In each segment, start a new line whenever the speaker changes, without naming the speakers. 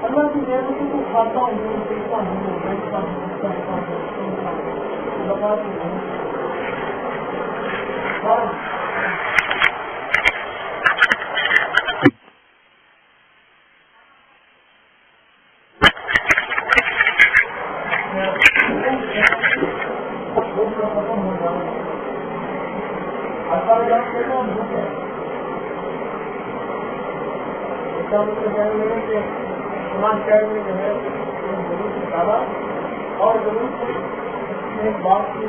اللہ کی نعمتوں کو کھاتا ہوں دیکھتا ہوں بیچتا ہوں ختم ہو جاؤں شہر میں جو ہے ضرور نکالا اور ضرور ایک بات کی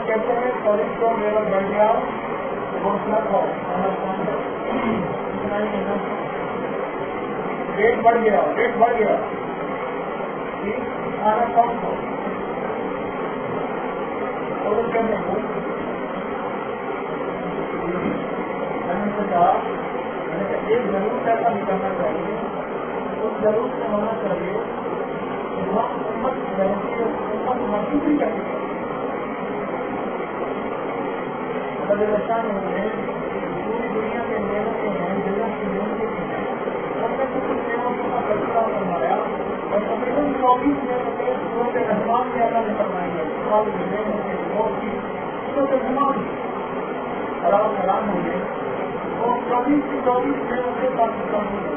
کہتے ہیں کالج کو میرا بڑھ گیا گھوشنا کھاؤ ریٹ بڑھ گیا کھانا کم کھاؤ اور کہتے ہیں ایک ضرور ایسا نکالنا چاہیے اس ضرور سے ہونا چاہیے محسوس ہی کرنی چاہیے پوری دنیا کے نعمتیں ہیں دنیا کی نعمتیں ہیں سب نے کچھ نعمتوں کا فیصلہ فرمایا اور تقریباً 24 نعمتیں سورۃ رحمان میں اللہ نے فرمائی ہے حرام ہوں گے اور 24 کی 24 نعمتیں پاکستان میں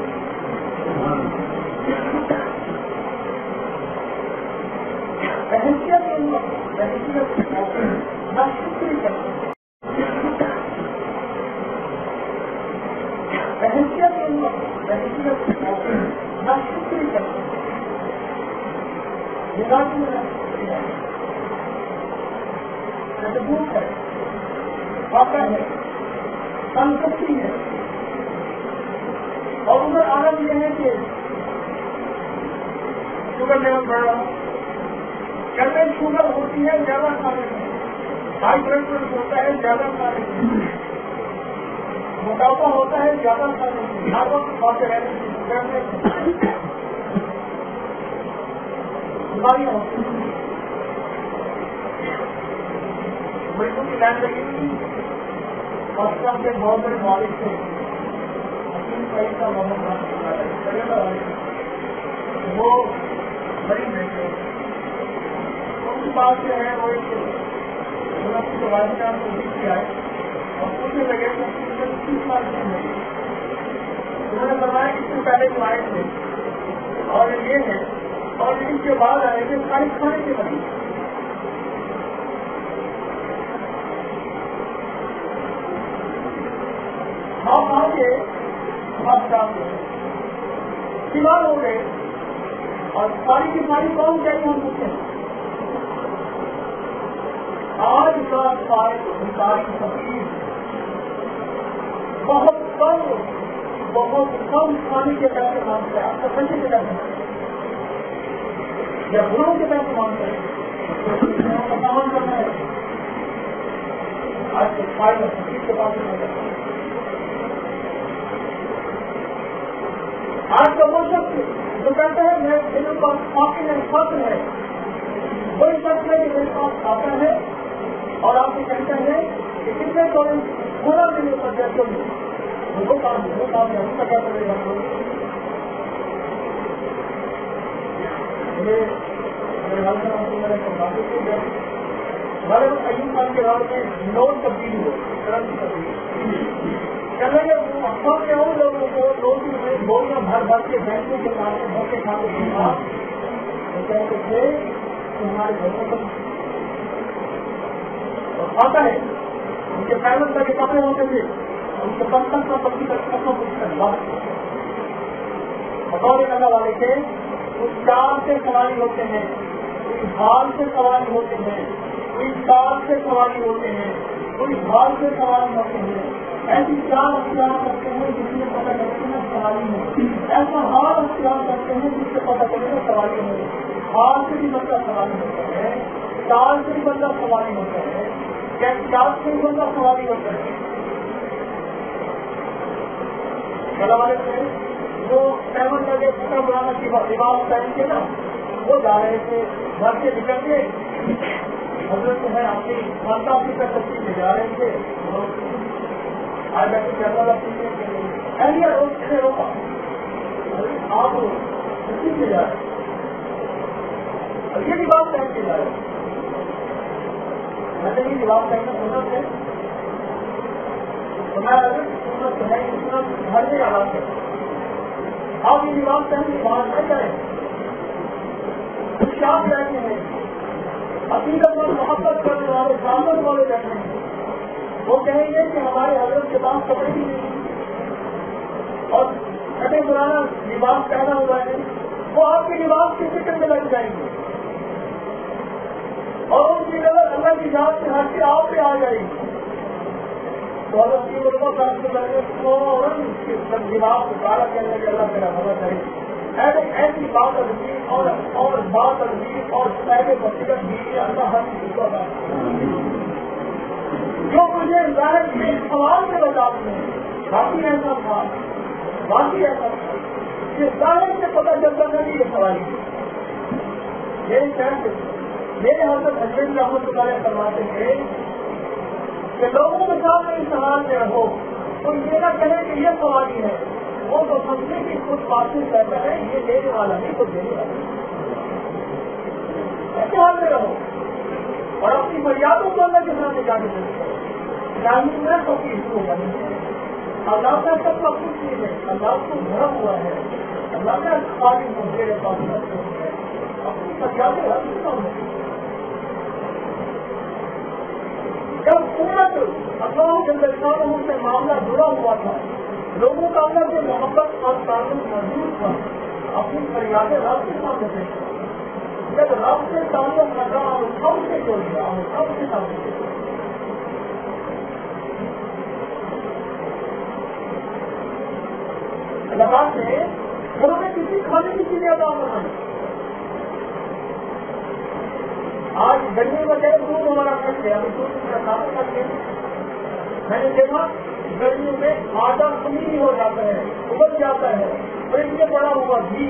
حیثیت نہ شکری کرتے نہ شکری کرتے مضبوط ہے واقع ہے تنقیدی ہے اور ادھر عالم یہ ہے کہ شوگر لیول بڑھ رہا کہتے ہیں شوگر ہوتی ہے زیادہ کھانے میں ہائی بلڈ پریشر ہوتا ہے زیادہ کھانے میں موٹاپا ہوتا ہے زیادہ کھانے میں ہر وقت کھاتے رہنے بیماریاں ہوتی ہیں مریضوں کی لائن لگی ہوئی پاکستان کے بہت بڑے مالک تھے کا وہ مریض ہے ان کے پاس جو ہے وہ ایک کیا ہے اور پوچھنے لگے کہ 30 سال کی ہے انہوں نے بتایا کہ اس سے پہلے جو آئے تھے اور یہ ہے اور اس کے بعد آئے تھے ساری کھانے کے بنے آپ آ کے سوال ہو گئے اور ساری کی ساری کون چاہیے ہم پوچھتے ہیں آج کا ساری فقیر بہت کم کھانے کے پیسے مانگتے ہیں آپ کو پیسے کے پیسے یا گھروں کے پیسے مانگتے ہیں سامان کرنا ہے آج کے فائدہ فقیر کے پاس نہیں کرتا آج کا وہ شخص جو کہتا ہے میرے پاس کافی ہے فخر ہے وہی شخص ہے کہ میرے پاس آتا ہے اور آپ سے کہتا ہے کہ کتنے پورا میرے اوپر جیسے وہ کام نہیں پتا چلے گا ہمارے ایوب خان کے بعد میں نوٹ تبدیل ہو ترنت تبدیل چلے ہم نے ان لوگوں کو روٹی میں گولیاں بھر بھر کے بینکوں کے کھاتے بھر کے کھاتے دیکھا وہ کہتے تھے تمہارے گھروں کو آتا ہے ان کے پیمنٹ کے کپڑے ہوتے تھے ان کے پنکھن کا پتی کا کپڑوں کو بطور اللہ والے کے کچھ چار سے سواری ہوتے ہیں، کوئی بھال سے سواری ہوتے ہیں، کوئی کار سے سواری ہوتے ہیں، کوئی بھال سے سواری ہوتے ہیں. ایسی چار اختیار کرتے ہیں جس سے پتہ کرتے ہیں سواری میں، ایسا ہار اختیار کرتے ہیں جس سے پتہ کرتے ہیں سواری میں. ہار سے بھی بندہ سواری ہوتا ہے، چار سے بھی بندہ سواری ہوتا ہے، چار سے بھی بندہ سواری ہوتا ہے. والے سے جو سیون لگے پتہ بنانا کی لباس پہن کے نا وہ جا رہے تھے گھر سے نکل کے حضرت ہے اپنی ماتا کی ترقی میں جا رہے تھے. آج بیٹھے چلنا لگتی ہے روکا آپ اسی سے جا رہے اور یہ لباس پہن کے جا رہے میں نے یہ لباس پہننا سنت ہے تو میں سنت ہے سنت گھر میں آرام کرتا آپ یہ لباس پہن کے باہر نہ جائیں شام رہتے ہیں عقیدت اور محبت کرنے والے سامنے والے بیٹھے ہیں وہ کہیں گے کہ ہمارے حضرت کے پاس کپڑے بھی نہیں اور کٹے پرانا لباس پہنا ہوا ہے وہ آپ کے لباس کے فکر میں لگ جائیں گے اور ان کی نظر اللہ کی ذات سے ہٹ کے آپ پہ آ جائے گی تو حضرت کی لوگوں کا فوراً لباس کو کالا کرنے کے اللہ میرا ہونا چاہیے. ایسی بات ادبی اور بات ادبی اور پہلے بصیرت بھی اللہ ہر چیز کو جو مجھے ظاہر کے سوال سے بتاتے ہیں باقی ایسا تھا کہ ظاہر سے پتہ چلتا تھا کہ یہ سوال میرے شہر سے میرے حضرت حضرت رحمۃ اللہ علیہ فرماتے تھے کہ لوگوں کے سامنے اس سوال میں رہو تو یہ نہ کہے کہ یہ سوالی ہے وہ تو سمجھے کہ کچھ باتیں کرتا ہے یہ لینے والا نہیں تو دینے والا ایسے حال میں رہو اور اپنی مریادوں کو اللہ کے سامنے جانے دیں تعلیم نہ تو کہ اس کو بنی اللہ کا سب کا کچھ نہیں ہے اللہ کو بھرا ہوا ہے اللہ کا تعلیم کو میرے پاس ہے اپنی مریادیں رکھ سامنے جب سورت اللہ کے درخواستوں سے معاملہ جڑا ہوا تھا لوگوں کا اندر جو محبت اور تعلق موجود تھا اپنی فریادیں رب کے سامنے سے جب رب سے تعلق لگا اور سب سے جوڑ گیا اور سب سے سامنے لباس نے گھروں میں کسی کھانے کی چیزیں ادا بنائی آج گرمی میں گئے دودھ ہمارا کٹ گیا ابھی دودھ کا کھانا کر کے میں نے دیکھا گرمیوں میں آٹا خمیر ہو جاتا ہے ابل جاتا ہے فریج میں پڑا ہوا گھی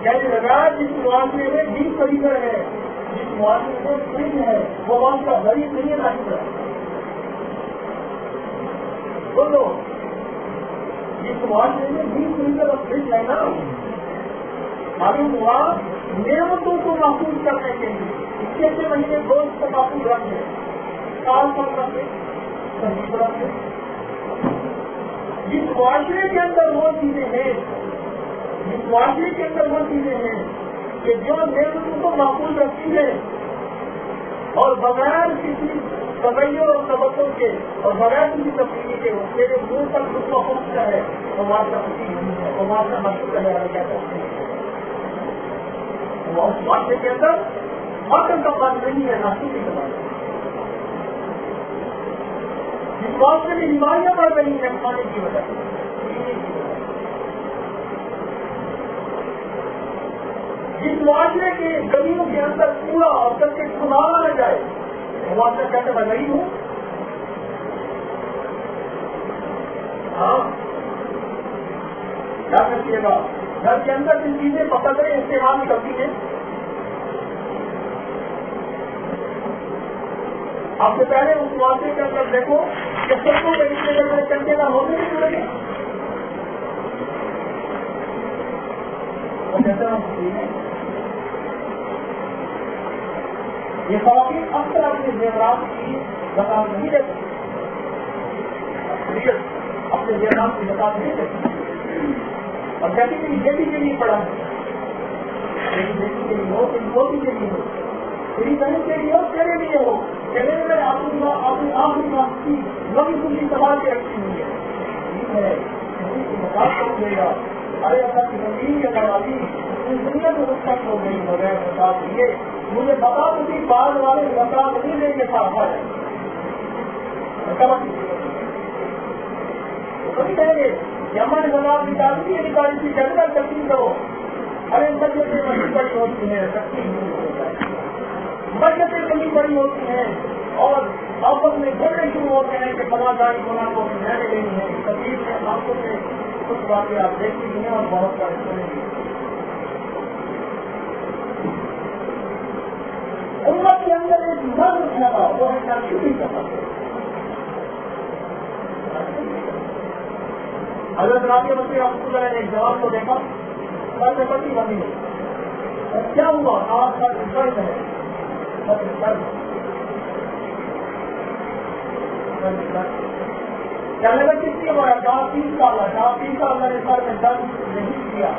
کہنے لگا جس معاشرے میں گھی خریدر ہے جس معاشرے میں فریج ہے وہ وہاں کا غریب نہیں ہے نہ بولو جس معاشرے میں گھی خریدر اور فریج ہے نا معلوم ہوا نعمتوں کو محفوظ کرنے کے لیے 6 مہینے گوشت کو محفوظ رکھے سال پر رکھے صحیح رکھے جس معاشرے کے اندر وہ چیزیں ہیں جس معاشرے کے اندر وہ چیزیں ہیں کہ جو نعمتوں کو محفوظ رکھتی ہے اور بغیر کسی تغیر اور تبدل کے اور بغیر کسی تبدیلی کے میرے منہ تک خود کو پہنچتا ہے وہ معاشرہ خوشی نہیں ہے وہ معاشرہ مشہور کرنے والے کیا کرتے ہیں اس معاشرے کے اندر مٹن کا بات نہیں ہے ناسوسی کا بات جس معاشرے میں بیماریاں بڑھ رہی ہیں کھانے کی وجہ سے جس معاشرے کے گلیوں کے اندر پورا اور کر کے کھلانا نہ جائے وہ معاشرہ کہتے میں غریب ہوں ہاں کیا کریے گا گھر کے اندر جن چیزیں پکڑ رہے استعمال کرتی ہیں آپ سے پہلے اس معاشرے کے اندر دیکھو کہ سب کو میں چلتے نہ ہونے بھی پڑے گا یہ خواتین اکثر اپنے زیورات کی زکات نہیں دے سکتے، اپنے ذہن کی زکات نہیں دے سکتے، اور کہتے ہیں یہ بھی نہیں پڑا ہے، لیکن بیٹی کے لیے ہو، پوتی کے لیے ہو، تیری بہن کے لیے ہو، تیرے لیے ہو، کہنے میں اپنی آخری بات کی نبی کسی سوال کے رکھی ہوئی ہے، ٹھیک ہے زکات کون دے گا؟ ارے اللہ کی زمین کے نوازی اس دنیا میں رخصت ہو گئی بغیر زکات دیے، مجھے بتا کسی بعد والے زکات نہیں لیں گے ساتھ ہے کبھی کہیں گے کہ ہمارے زکات نکالتی ہے، نکالی تھی جلدی تقسیم کرو، ارے بچے سے کمی بڑی ہوتی ہے، تقسیم نہیں ہو جائے، بچے سے کمی بڑی ہوتی ہے اور آپس میں جھگڑے شروع ہوتے ہیں کہ فلاں گاڑی فلاں کو میں نے لینی ہے، تقسیم میں آپس میں کچھ باتیں آپ دیکھتی ہیں اور بہت سارے سنیں گے۔ امت کے اندر ایک مرد تھا وہ ہے ناشکری کا سفر، حضرت رابعہ بصری رحمۃ اللہ نے ایک جوان کو دیکھا، سر میں پٹی بندی ہوئی، کیا ہوا؟ آپ کا درد ہے، کہنے لگا کس لیے ہوا؟ 30 سال نے سر میں درد نہیں کیا،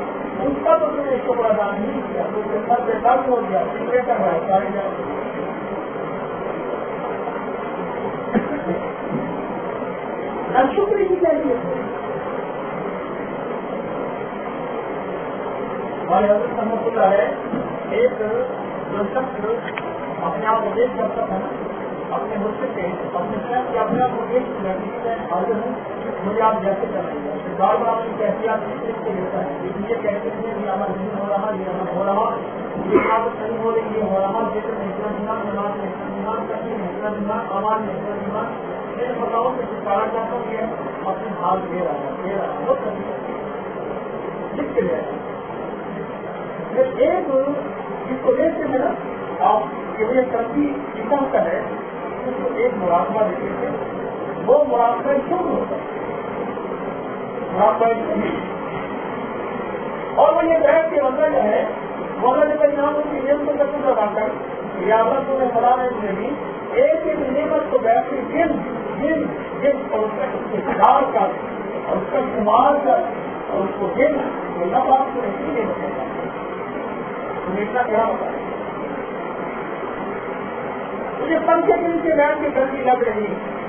اس کا تو میں نے شکر ادا نہیں کیا، اس کے سر میں درد ہو گیا، فکرے کر رہا ہے سارے جانے شکری کی چاہیے ہمارے حضرت رحمۃ اللہ ہے، ایک جو شخص اپنے آپ کو دیکھ کرتا تھا اپنے مجھ سے اپنے شہر کے اپنے آپ کو دیکھ میں حاضر ہوں، مجھے آپ جیسے کر رہے ہیں بار بار اپنی کیفیات سے لیتا ہے، لیکن یہ کہتے ہیں کہ عمل نہیں ہو رہا، یہ عمل ہو رہا، یہ عادت نہیں ہو رہی، یہ ہو رہا، جیسے میں اتنا دماغ نماز میں اتنا دماغ کرتی ہوں، اتنا دماغ آواز میں اتنا دماغ میں بتاؤ کہ چھٹکارا چاہتا ہوں، یہ اپنے حال دے رہا ہے بہت سبھی لکھ کے لے رہا ہے۔ ایک جس کو دیکھتے ہیں نا آپ کے لیے ترقی قسم کا ہے، اس کو ایک مراقبہ دیتے تھے، وہ مراقبہ شکر ہوتا ہے، مراقبہ شکر، اور وہ یہ بیٹھ کے بندہ جو ہے وہ جب یہاں اس کی نعمت کا شکر ادا کر یا اللہ کو خدا نے مجھے دی ایک ایک نعمت کو بیٹھ کے جن اور اس کا استقبال کر اور اس کا استعمال کر اور اس کو دینا تو اللہ پاک کو نہیں دے سکتا، اتنا کیا ہوتا ہے؟ مجھے پنکھے کے نیچے بیٹھ کے گرمی لگ رہی،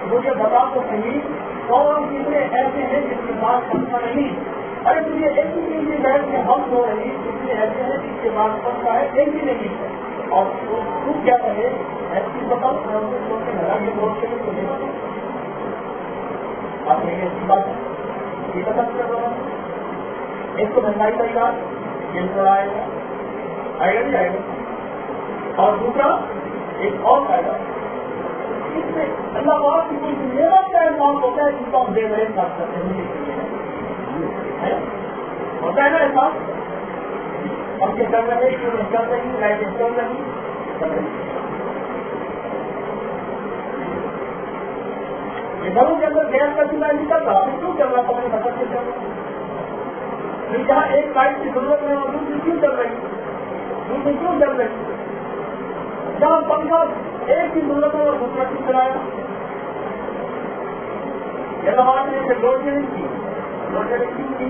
مجھے بتا تو صحیح کون چیزیں ایسے ہیں جس کے بعد پنکھا نہیں، ارے تجھے ایک ہی چیز میں بیٹھ کے ہم ہو رہی چیزیں ایسے ہیں جس کے بعد پنکھا ہے ایک ہی نہیں ہے، اور تو کیا کہے ایسی بتاؤ سوچنے لگا یہ بہت سے تو نہیں بتا آپ نے ایسی بات یہ پتا کر رہا ہے، ایک تو مہنگائی کا علاج یہ تھوڑا آئے گا نہیں آئے گا، اور دوسرا ایک اور فائدہ اس میں اللہ پاک کی کوئی نعمت کا احساس ہوتا ہے جس کو ہم دے رہے کر سکتے ہیں ہوتا ہے نا احساس، ہم کے کر رہے چل رہی لائٹیں چل رہی یہ گھروں کے اندر گیس کا چولہا نکل رہا پھر کیوں چل رہا ہے بچت سے چل رہا پھر جہاں ایک لائٹ کی ضرورت ہے اور دوسری کیوں چل رہی کیوں چل رہی جہاں پنکھا ایک کی ضرورت ہے اور دوسرا کیوں چلایا یہ بات نے لوڈ شیڈنگ کی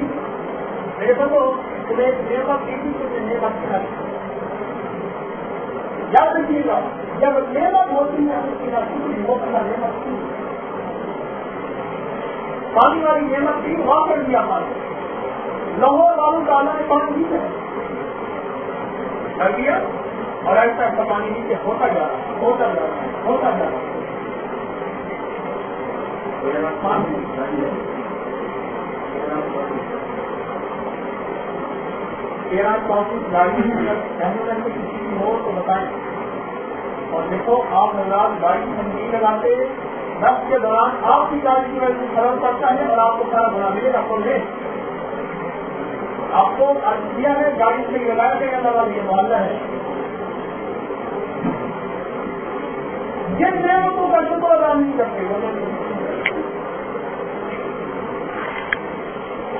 میرے بندو تمہیں نعمت کی تھی تمہیں نعمت کھلائی یاد رکھیے گا جب نعمت ہوتی ہے نعمت کی پانی والی نعمت کی وہاں کر دیا پانی لاہور والوں کا اللہ نے پانی نہیں کر دیا اور ایسا ایسا پانی نیچے ہوتا جا رہا گاڑی کسی ہو تو بتائیں، اور دیکھو آپ حضرات گاڑی ہم نہیں لگاتے، رقص کے دوران آپ کی گاڑی کی وجہ سے خراب پڑتا ہے اور آپ کو سارا بنا ملے گا کھول لے آپ کو دیا ہے گاڑی سے لگایا جائے گا والا یہ محلہ ہے، جن نعمتوں کا شکر ادا نہیں کرتے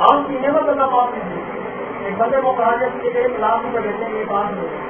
آپ کی نعمت اللہ پاک نے دی، ایک بندے کو کہا جائے کہ 1 لاکھ روپئے دیتے ہیں یہ بات نہیں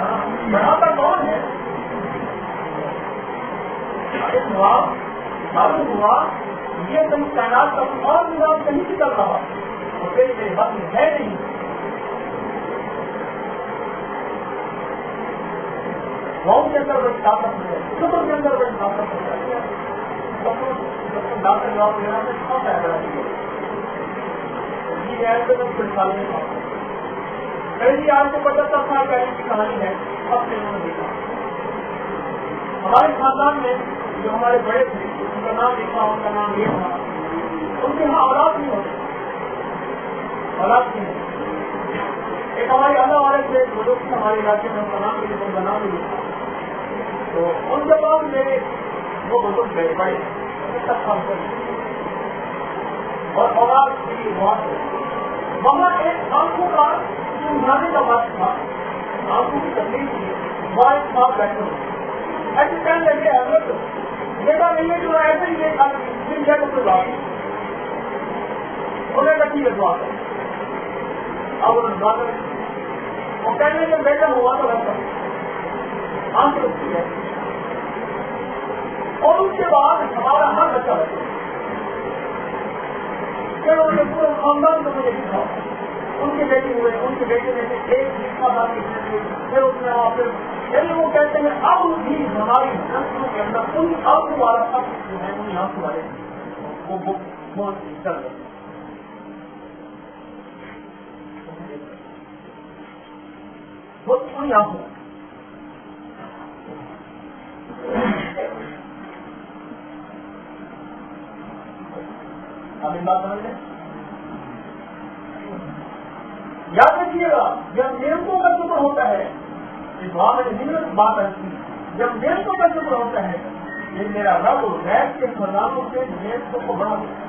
بناتا کون ہے؟ معلوم ہوا یہ کہیں کائنات کا اور نظام کہیں سے چل رہا اور پھر میرے حق میں ہے نہیں. قوم کے اندر بڑی طاقت ہے, شکر کے اندر بڑی طاقت ہے. ڈاکٹر جواب دینا میں کہاں پیدا یہ ایسے میں پریشانی میں تھا. پہلی آج سے 75 سال پہلے کی کہانی ہے. اب سے انہوں نے دیکھا ہمارے خاندان میں جو ہمارے بڑے تھے ان کا نام دیکھا, ان کا نام یہ تھا, ان کے یہاں اولاد نہیں ہوتے, اولاد نہیں ہوتے. ایک ہمارے اللہ والے تھے وہ لوگ ہمارے علاقے میں ان کا نام لے ان کا نام نہیں تھا. تو ان کے بعد میرے وہ بزرگ گئے بڑے اور اولاد کی بہت ہے. وہاں ایک آنکھوں کا سمجھانے کا بات تھا, آنکھوں کی تکلیف تھی. وہاں ایک صاحب بیٹھے ہوئے ایسے کہنے لگے حضرت دیکھا نہیں ہے جو ایسے ہی ایک دن جائے تو بات انہیں کٹھی لگوا کر اب انہوں نے دعا کر اور کہنے لگے بیٹا ہوا تو رہتا آنکھ رکھتی ہے. اور اس کے بعد ہمارا ہر بچہ رہتا پھر انہوں نے پورے خاندان کو مجھے دکھا, ان کے بیٹے ہوئے, ان کے بیٹے میں سے ایک دکھا بات پھر اس میں وہاں پھر یعنی وہ کہتے ہیں اب بھی ہماری نسلوں کے اندر ان آنکھوں والا سب جو ہے ان آنکھوں والے وہ چل رہے ہیں. وہ ان آنکھوں آپ بات سمجھ لیں. یاد رکھیے گا جب نعمتوں کا شکر ہوتا ہے وہاں میں بات ایسی جب نعمتوں کا شکر ہوتا ہے یہ میرا رب غیب کے خزانوں سے نعمتوں کو بڑھا دیتا ہے.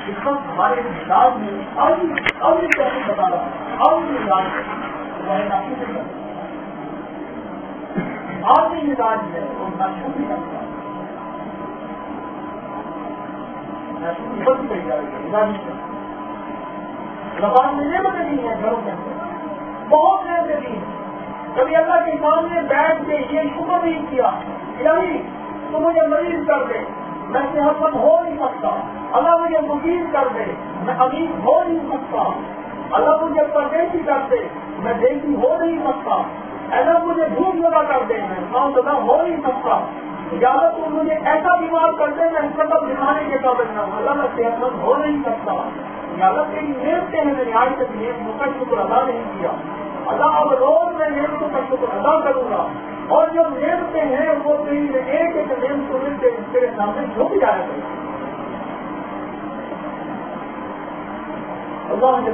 اس وقت ہمارے مزاج میں اب کیسے بتا رہا ہوں اب مزاج وہ ہے ناشی سے کرتا آپ کی مزاج ہے وہ ناشی بھی کرتا ہے. بند کری جا رہی ہے زبان میں نعمتیں دی ہیں گھروں کے اندر بہت نعمتیں دی ہیں. کبھی اللہ کے سامنے بیٹھ کے یہ شکر نہیں کیا الہی تو مجھے مریض کر دے, میں صحت مند ہو نہیں سکتا. اللہ مجھے مقیم کر دے, میں امیر ہو نہیں سکتا. اللہ مجھے پردیسی کر دے, میں دیسی ہو نہیں سکتا. اللہ مجھے بھوک لگا کر دے, میں کام زدہ ہو نہیں سکتا. یا تو مجھے ایسا بیمار کر دے میں سبب دکھانے کے قابل نہ ہوں. اللہ میں صحت مند ہو نہیں سکتا. یا اللہ تیری نعمتیں ہیں میں نے آج تک نعمتوں کا شکر ادا نہیں کیا. اللہ اب روز میں نعمتوں کا شکر ادا کروں گا اور جو نعمتیں ہیں وہ تیری میں ایک ایک نعمتوں میں تیرے سامنے جھک جایا کریں. اللہ نے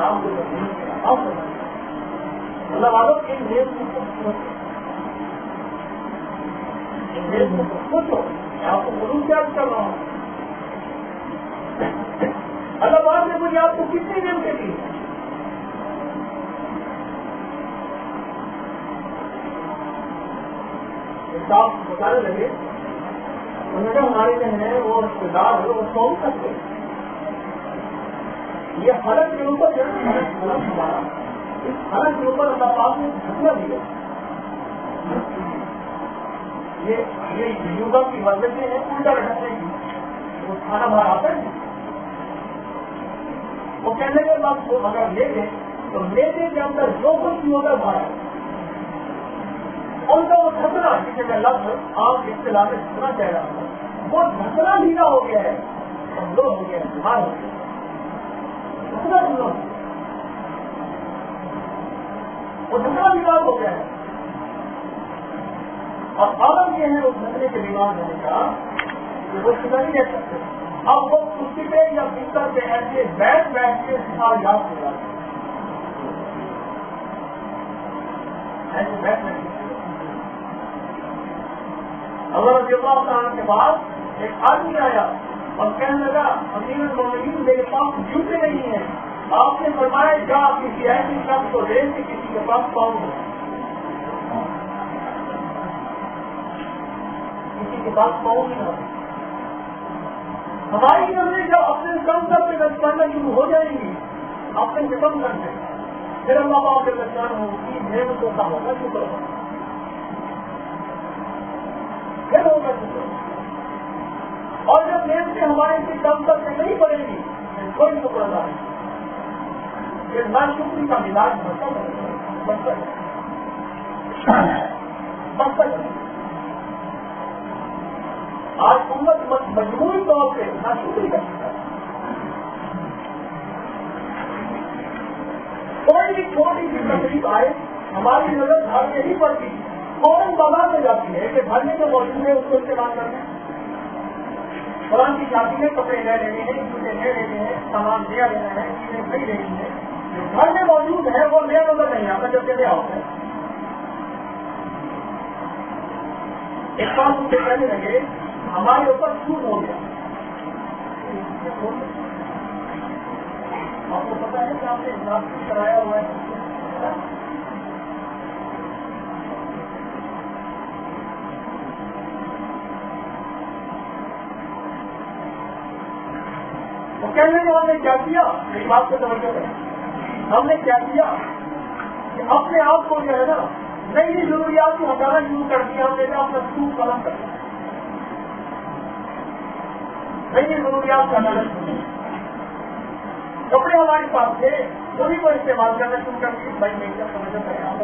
آپ کو اللہ والوں کی نعمتوں کو سوچو میں آپ کو ضرور یاد کر رہا ہوں. اللہ بات نے مجھے آپ کو کتنی نعمتیں دی. صاحب بتانے لگے انہوں نے ہمارے جو ہے وہ رشتے دار ہے وہ سو سکتے یہ حلق کے اوپر جو ہے حلق ہمارا اس حلق کے اوپر اللہ پاک نے ڈھکنا دیا. یہ یوگا کی ورزشیں ہیں الٹا رکھنے کی. وہ کھانا باہر آتا ہے وہ کہنے کے بعد وہ اگر لے لیں تو میدے کے اندر جو کچھ بھی ہوتا ہے باہر ان کا وہ ڈھکنا جسے میں لفظ آپ اصطلاح میں ڈھکنا چاہ رہا ہوں وہ ڈھکنا ڈھیلا ہو گیا ہے, کمزور ہو گیا ہے, باہر ہو گیا ڈھکنا ڈھیلا وہ ڈھکنا ڈھیلا ہو گیا ہے. اور عالم یہ ہے اس ڈھکنے کے بیمار ہونے کا کہ وہ سیدھا نہیں رہ سکتے. اب وہ کسی پہ یا بستر پہ ایسے بیٹھ کے سال یاد ہو جاتے ایسے بیٹھ اللہ رضی اللہ تعالیٰ کے بعد ایک آدمی آیا اور کہنے لگا امیر المومنین میرے پاس جوتے نہیں ہیں. آپ نے فرمایا جا کسی ایسی شخص کو دے کے کسی کے پاس پاؤں گا. کسی کے پاس پاؤں نہیں ہوتا. ہماری نظریں جب اپنے کم کر کے کرنا شروع ہو جائیں گی اپنے سے کم کر دیں پھر اللہ پاک کے بچان کی نعمتوں کا ہوگا شکر ہوگا، پھر ہوگا شکر. اور جب نعمتیں ہمارے سے کم تک سے نہیں پڑے گی کوئی شکر ادا نہیں. یہ ناشکری کا مزاج بڑھتا ہے. آج امت مجموعی طور پہ ناشکری کا شکار ہے. کوئی بھی چھوٹی سی تکلیف آئے ہماری نظر گھر میں ہی پڑتی، فوراً بازار میں جاتی ہے کہ گھر میں جو موجود ہے اس کو استعمال کرنا ہے. قرآن کی شادی میں کپڑے لے لینے ہیں، جوتے لے لینے ہیں، سامان لے لینا ہے، چیزیں نہیں لینی ہے. جو گھر میں موجود ہے وہ نیا نظر نہیں آتا جب چلے آؤ ہے. ایک بار مجھے کہنے لگے ہمارے اوپر چھوٹ ہو گیا. آپ کو پتا ہے کہ آپ نے ناسک کرایا ہوا ہے. وہ کہنے لگے ہم نے کیا کیا، میری بات کو توجہ کریں، ہم نے کیا کیا کہ اپنے آپ کو جو ہے نا نئی ضروریات کو ہٹانا شروع کر دیا. ہم نے اپنا سوٹ قلم کر دیا، نئی ضروریات کا ہٹانا شروع. کپڑے ہمارے پاس تھے انہیں کو استعمال کرنا شروع کر دیے. بھائی میں کیا سمجھ رہا ہوں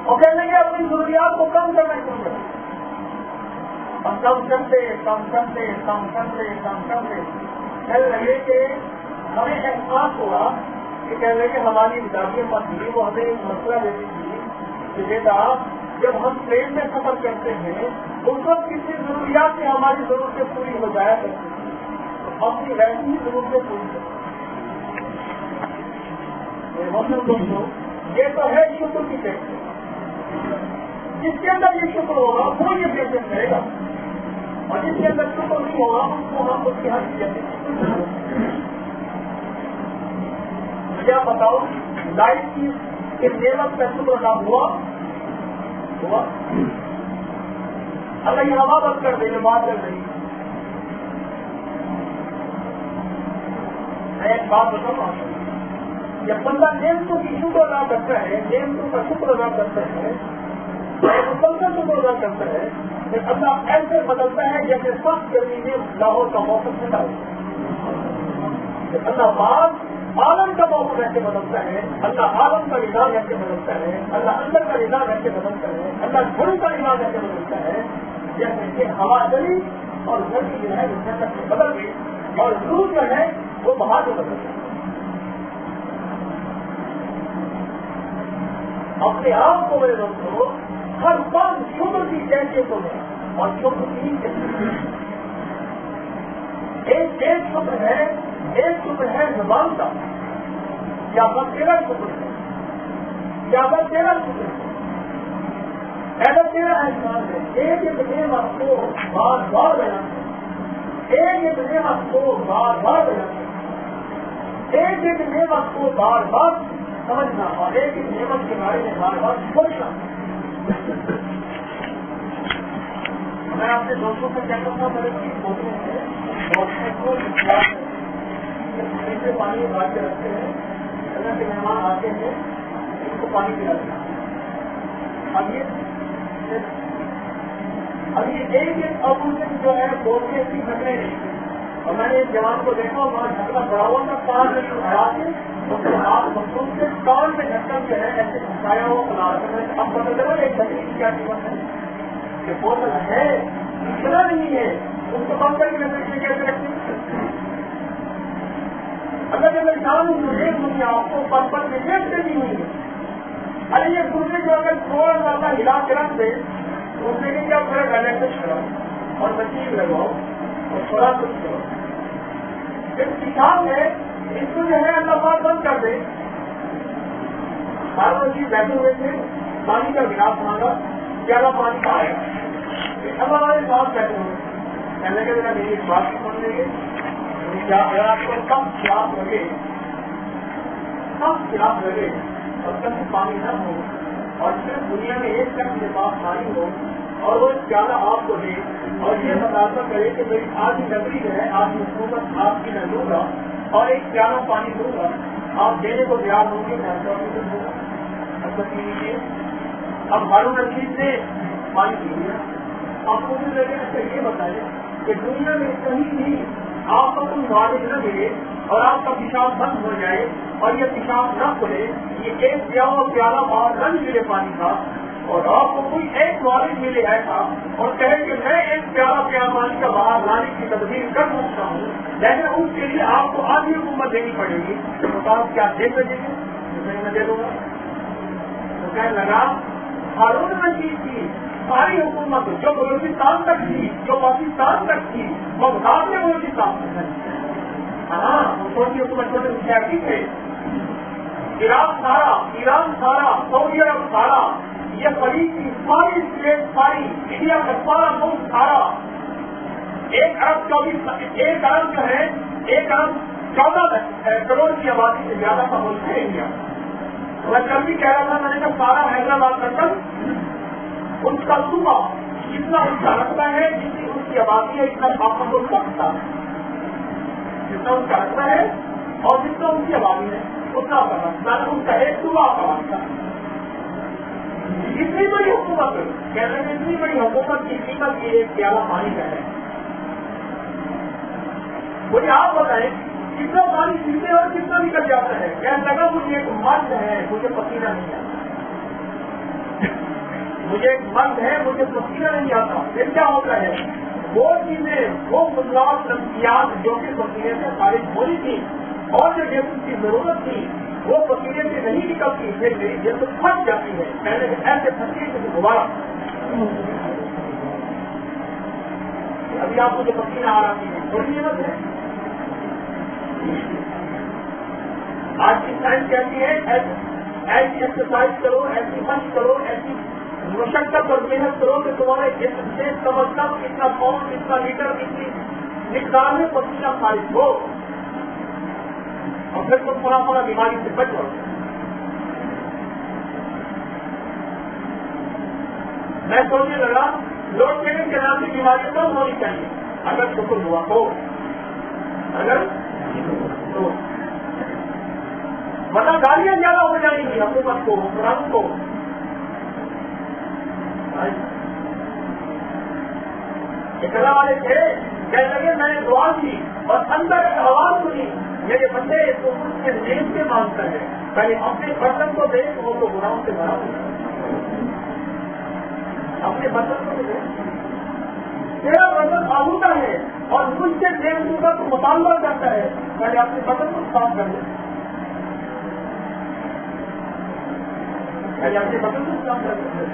اور کہنے لگے اپنی ضروریات کو کم کرنا شروع کر دیا. ہم کم کرتے کہنے لگے کہ ہمیں احساس ہوا کہ کہنے لگے ہماری تعلیم تھی وہ ہمیں ایک مسئلہ دیتی تھی کہ بیٹا جب ہم ٹرین میں سفر کرتے ہیں اس وقت کسی ضروریات سے ہماری ضرورتیں پوری ہو جایا کرتی ہیں تو اپنی ویسی ہی ضرورتیں پوری کرتی ہیں. یہ تو ہے شکر کی ٹیکس. جس کے اندر یہ شکر ہوگا وہ یہ پیشن کرے گا اور جس کے اندر شکر نہیں ہوگا اس کو ہم اس کی حیثیت. کیا بتاؤ لائف کی اس نعمت کا شکر ادا ہوا. اگر یہ ہوا بند کر دے جو بات کر رہی میں ایک بات بتاؤں. جب بندہ نعمتوں کی شکر ادا کرتا ہے، نعمتوں کا شکر ادا کرتا ہے، مسلسل شکر ادا کرتا ہے پھر اللہ ایسے بدلتا ہے جیسے سخت گرمی میں لاہور کا موسم ٹھنڈا ہوتا ہے. اللہ بعد عالم کا موسم ایسے بدلتا ہے، اللہ عالم کا نظام ایسے بدلتا ہے، اللہ اندر کا نظام ایسے بدلتا ہے، اللہ گھروں کا نظام ایسے بدلتا ہے جیسے کہ ہوا چلی اور گرمی جو ہے تک بدل گئی اور روح جو ہے وہ باہر میں بدل گئی. اپنے آپ کو میرے دوستوں ہر پل شکر کی کیفیتوں میں اور شکر کی ایک شکر ہے زبان کا، یا بس تیرا شکر ہے، یا بس تیرا شکر ہے، ایسا تیرا احسان ہے. ایک نعمت کو بار بار بیان ہے، ایک نعمت کو بار بار بیان ہے، ایک نعمت کو بار بار سمجھنا اور ایک نعمت کے بارے میں بار بار سوچنا. میں آپ کے دوستوں سے کہتا تھا میرے چیز ہوتے ہیں دوستوں کو پانی بھر کے رکھتے ہیں، اللہ کے مہمان آتے ہیں ان کو پانی پلاتے ہیں. اب یہ ایک اپوزٹ جو ہے بولتے کی گھٹنے نہیں. اور میں نے ایک جوان کو دیکھا وہاں جھٹکا بڑا ہوا تھا کان میں اٹھایا کے اس کے ہاتھ مخصوص سے کان میں جھٹکا جو ہے ایسے اٹھایا ہوا بنا رہا. اب پتہ چلا ایک گھٹنے کی کیا قیمت ہے کہ بوتل ہے اتنا نہیں ہے اس کو بند کر کے میں کیسے رکھتے ہیں. اگر میں جانوں ایک دنیا آپ کو پر پر میں دیکھتے نہیں ہوئی ہے. ارے یہ دوسرے کو اگر تھوڑا سا ہلا کے رکھ دے تو اس میں کیا فرق الیکٹرک کراؤ اور مشین لگاؤ اور تھوڑا کچھ کرو. ایک کتاب ہے اس کو جو ہے اللہ پاک بند کر دے. ہر مشین بیٹھے ہوئے تھے پانی کا گلاس مانگا زیادہ پانی پائے گا. اللہ والے ساتھ بیٹھے ہوئے کہنے کے میرا میری بات کو سن لیں گے. کیا اگر آپ کو کم خلاف لگے اور کم پانی نہ ہو اور صرف دنیا میں ایک شخص کے پاس پانی ہو اور وہ پیالہ آپ کو دے اور یہ مطالبہ کرے کہ میری آدھی نگری جو ہے آدھی حکومت آپ کی میں دوں گا اور ایک پیالہ پانی دوں گا، آپ دینے کو تیار ہوں گے، میں دوں گا. اب ہارون رشید نے پانی پی لیا. آپ کو یہ بتائیں کہ دنیا میں کہیں بھی آپ کو کوئی نالج نہ ملے اور آپ کا پیشاب بند ہو جائے اور یہ پیشاب نہ کھلے، یہ ایک پیالہ باہر نہ نکلے پانی کا، اور آپ کو کوئی ایک نالج ملے ایسا اور کہے کہ میں ایک پیالہ پانی کا باہر لانے کی تبدیل کر سکتا ہوں، لیکن اس کے لیے آپ کو آدھی حکومت دینی پڑے گی، تو آپ کیا دے سکیں گے؟ میں دے دوں گا. تو کہنے لگا ہارون رشید کی ساری حکومت جو بلوچستان تک تھی، جو پاکستان تک تھی، وہ بغداد میں بلوچستان تک. ہاں چھوٹی حکومت چھوٹے تھے. ایران سارا، سعودی عرب سارا، یہ بڑی کی ساری اسٹیٹ ساری، انڈیا کا سارا ملک سارا 1 ارب جو ہے 1 ارب 14 کروڑ کی آبادی سے زیادہ کا ملک ہے انڈیا. میں کل بھی کہہ رہا تھا، میں نے کہا سارا حیدرآباد تک ان کا صوبہ جتنا ان کا رقبہ ہے، جتنی ان کی آبادی ہے، اتنا آپ کا ملک رکھتا ہے. جتنا ان کا رقبہ ہے اور جتنا ان کی آبادی ہے اتنا کا رقبہ ان کا ایک صوبہ کا رقبہ. اتنی بڑی حکومت کہہ رہے ہیں، اتنی بڑی حکومت کی قیمت کی ایک پیالہ پانی کا ہے. مجھے آپ بتائیں کتنا پانی پیتے اور کتنا نکل جاتا ہے؟ کہنے لگا مجھے ایک مرد ہے، مجھے پسینہ نہیں آتا. مجھے ایک مرد ہے، مجھے پسینہ نہیں آتا. پھر کیا ہوتا ہے؟ وہ چیزیں، وہ بنیاد نفسیات جو کہ پسینے سے خارج ہونی تھی اور جو جسم کی ضرورت تھی وہ پسینے سے نہیں نکلتی، پھر میری جسم پھنس جاتی ہے. پہلے ایسے پھنسی کہ دوبارہ ابھی آپ کو جو پسینہ آ رہی ہے تھوڑی نعمت ہے. آج کی سائنس کہتی ہے ایسی ایکسرسائز کرو، ایسی مشق کرو، ایسی مشقت اور محنت کرو کہ تمہارے جسم سے کم از کم اتنا پاؤنڈ، اتنا لیٹر، اتنی مقدار میں پسینہ خارج ہو اور پھر تم پورا بیماری سے بچ جاؤ. میں سوچنے لگا لوڈ شیڈنگ کے نام سے بیماری کم ہونی چاہیے اگر شکر ہوا تو، اگر تو ورنہ گالیاں زیادہ ہو جائیں گی حکومت کو، حکمران کو. اکلا والے تھے کہنے لگے میں نے دعا کی اور اندر ایک آواز سنی، میرے بندے تو اس کے نیم سے مانگتا ہے، پہلے اپنے برتن کو دیکھ، وہ تو گناہوں سے بھرا ہوا. اپنے برتن کو دیکھ، تیرا برتن آلودہ ہے اور مجھ سے نیم دوں گا تو مطالبہ کرتا ہے، پہلے اپنے برتن کو صاف کر دے. پہلے اپنے برتن کو صاف کر دے.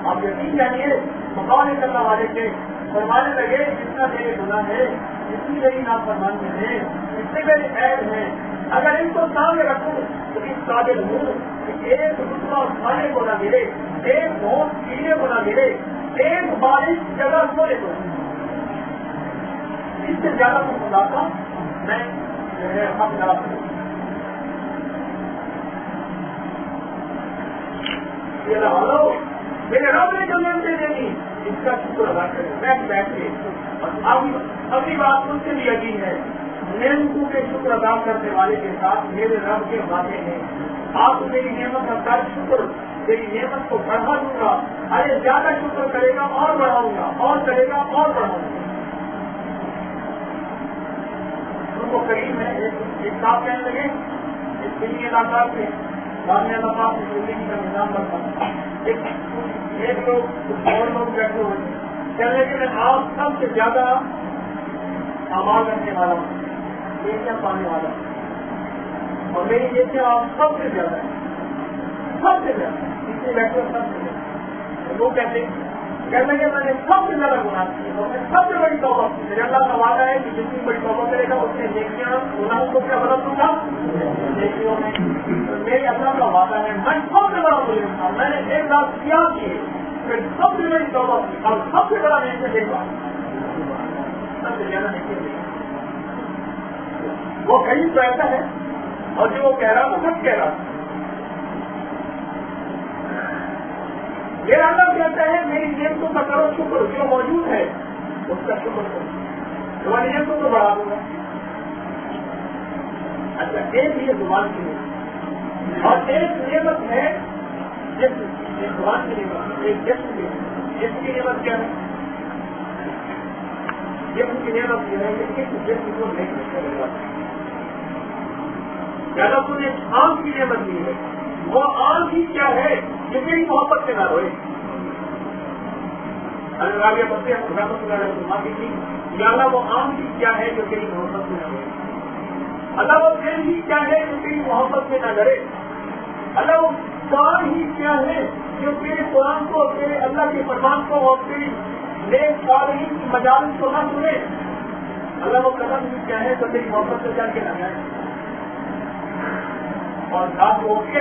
آپ یقین جانیے مقابلے کرنے والے کے فرمانے لگے جتنا میرے گناہ ہے، جتنی میری نافرمانی ہے، جتنے میرے عیب ہیں، اگر ان کو سامنے رکھوں تو اس قابل ہوں کہ ایک رتبہ کھانے کو نہ ملے، ایک بھون پینے کو نہ ملے، ایک بارش جگہ سونے کو نہ ملے. اس سے زیادہ کو خدا کا میں جو ہے ہم نہ کروں. میرے رب نے جو نعمتیں دے دی اس کا شکر ادا کرے. بیٹھ کے اگلی بات مجھ سے بھی یقین ہے، نعمتوں کے شکر ادا کرنے والے کے ساتھ میرے رب کے وعدے ہیں. آپ میری نعمت کا کر شکر، میری نعمت کو بڑھا دوں گا. ارے زیادہ شکر کرے گا اور بڑھاؤں گا، اور کرے گا اور بڑھاؤں گا. ان کو قریب ہے ایک صاحب کہنے لگے اس دلی علاقہ سے زندگی کا نظام بنتا، ایک لوگ اور لوگ بیٹھے ہوئے کہنے لگے میں آپ سب سے زیادہ آواز رکھنے والا ہوں، بیٹیاں پانے والا ہوں، اور میری بیٹیاں آپ سب سے زیادہ ہیں، سب سے زیادہ اس سے بیٹھے سب سے زیادہ. وہ کہتے لگے میں نے سب سے زیادہ گناہ کی اور میں سب سے بڑی توبہ کی. میرے اللہ کا وعدہ ہے کہ جتنی بڑی توبہ کرے گا اس نے نیکیاں گناہوں کو کیا بدل دوں گا نیکیوں میں. میرے اللہ کا وعدہ ہے میں سب سے بڑا مجرم تھا، میں نے 1 لاکھ کیا کیے، پھر سب سے بڑی توبہ کی اور سب سے بڑا نیکی دیکھا، سب سے زیادہ نیکی دیکھا. وہ کہیں تو ایسا ہے اور جو وہ کہہ رہا تھا سب کہہ رہا تھا. میرا اللہ کہتا ہے میری نعمتوں کا کرو شکر، جو موجود ہے اس کا شکر کرو، تمہاری نعمتوں کو بڑھا دوں گا. اچھا ایک یہ زبان کی نعمت اور ایک نعمت ہے جسم. ایک زبان کی نعمت، ایک جسم کی نعمت. جسم کی نعمت کیا ہے؟ جسم کی نعمت یہ ہے کہ اس جسم کو نہیں کرے گا. زیادہ تم نے آنکھ کی نعمت دی ہے، وہ آنکھ ہی کیا ہے جو میری محبت سے نہ روئے. راویہ بنتے ہیں خدا کی تھی یا اللہ وہ آنکھ ہی کیا ہے جو میری محبت سے نہ روئے. اللہ وہ دل ہی کیا ہے جو تیری محبت میں نہ ڈرے. اللہ وہ کان ہی کیا ہے جو تیرے قرآن کو، تیرے اللہ کے فرمان کو اور تیری نیک صالحین کی مجالس کو نہ سنے. اللہ وہ قدم ہی کیا ہے جو تیری محبت سے چل کے نہ جائے. اور ساتھ ہو کے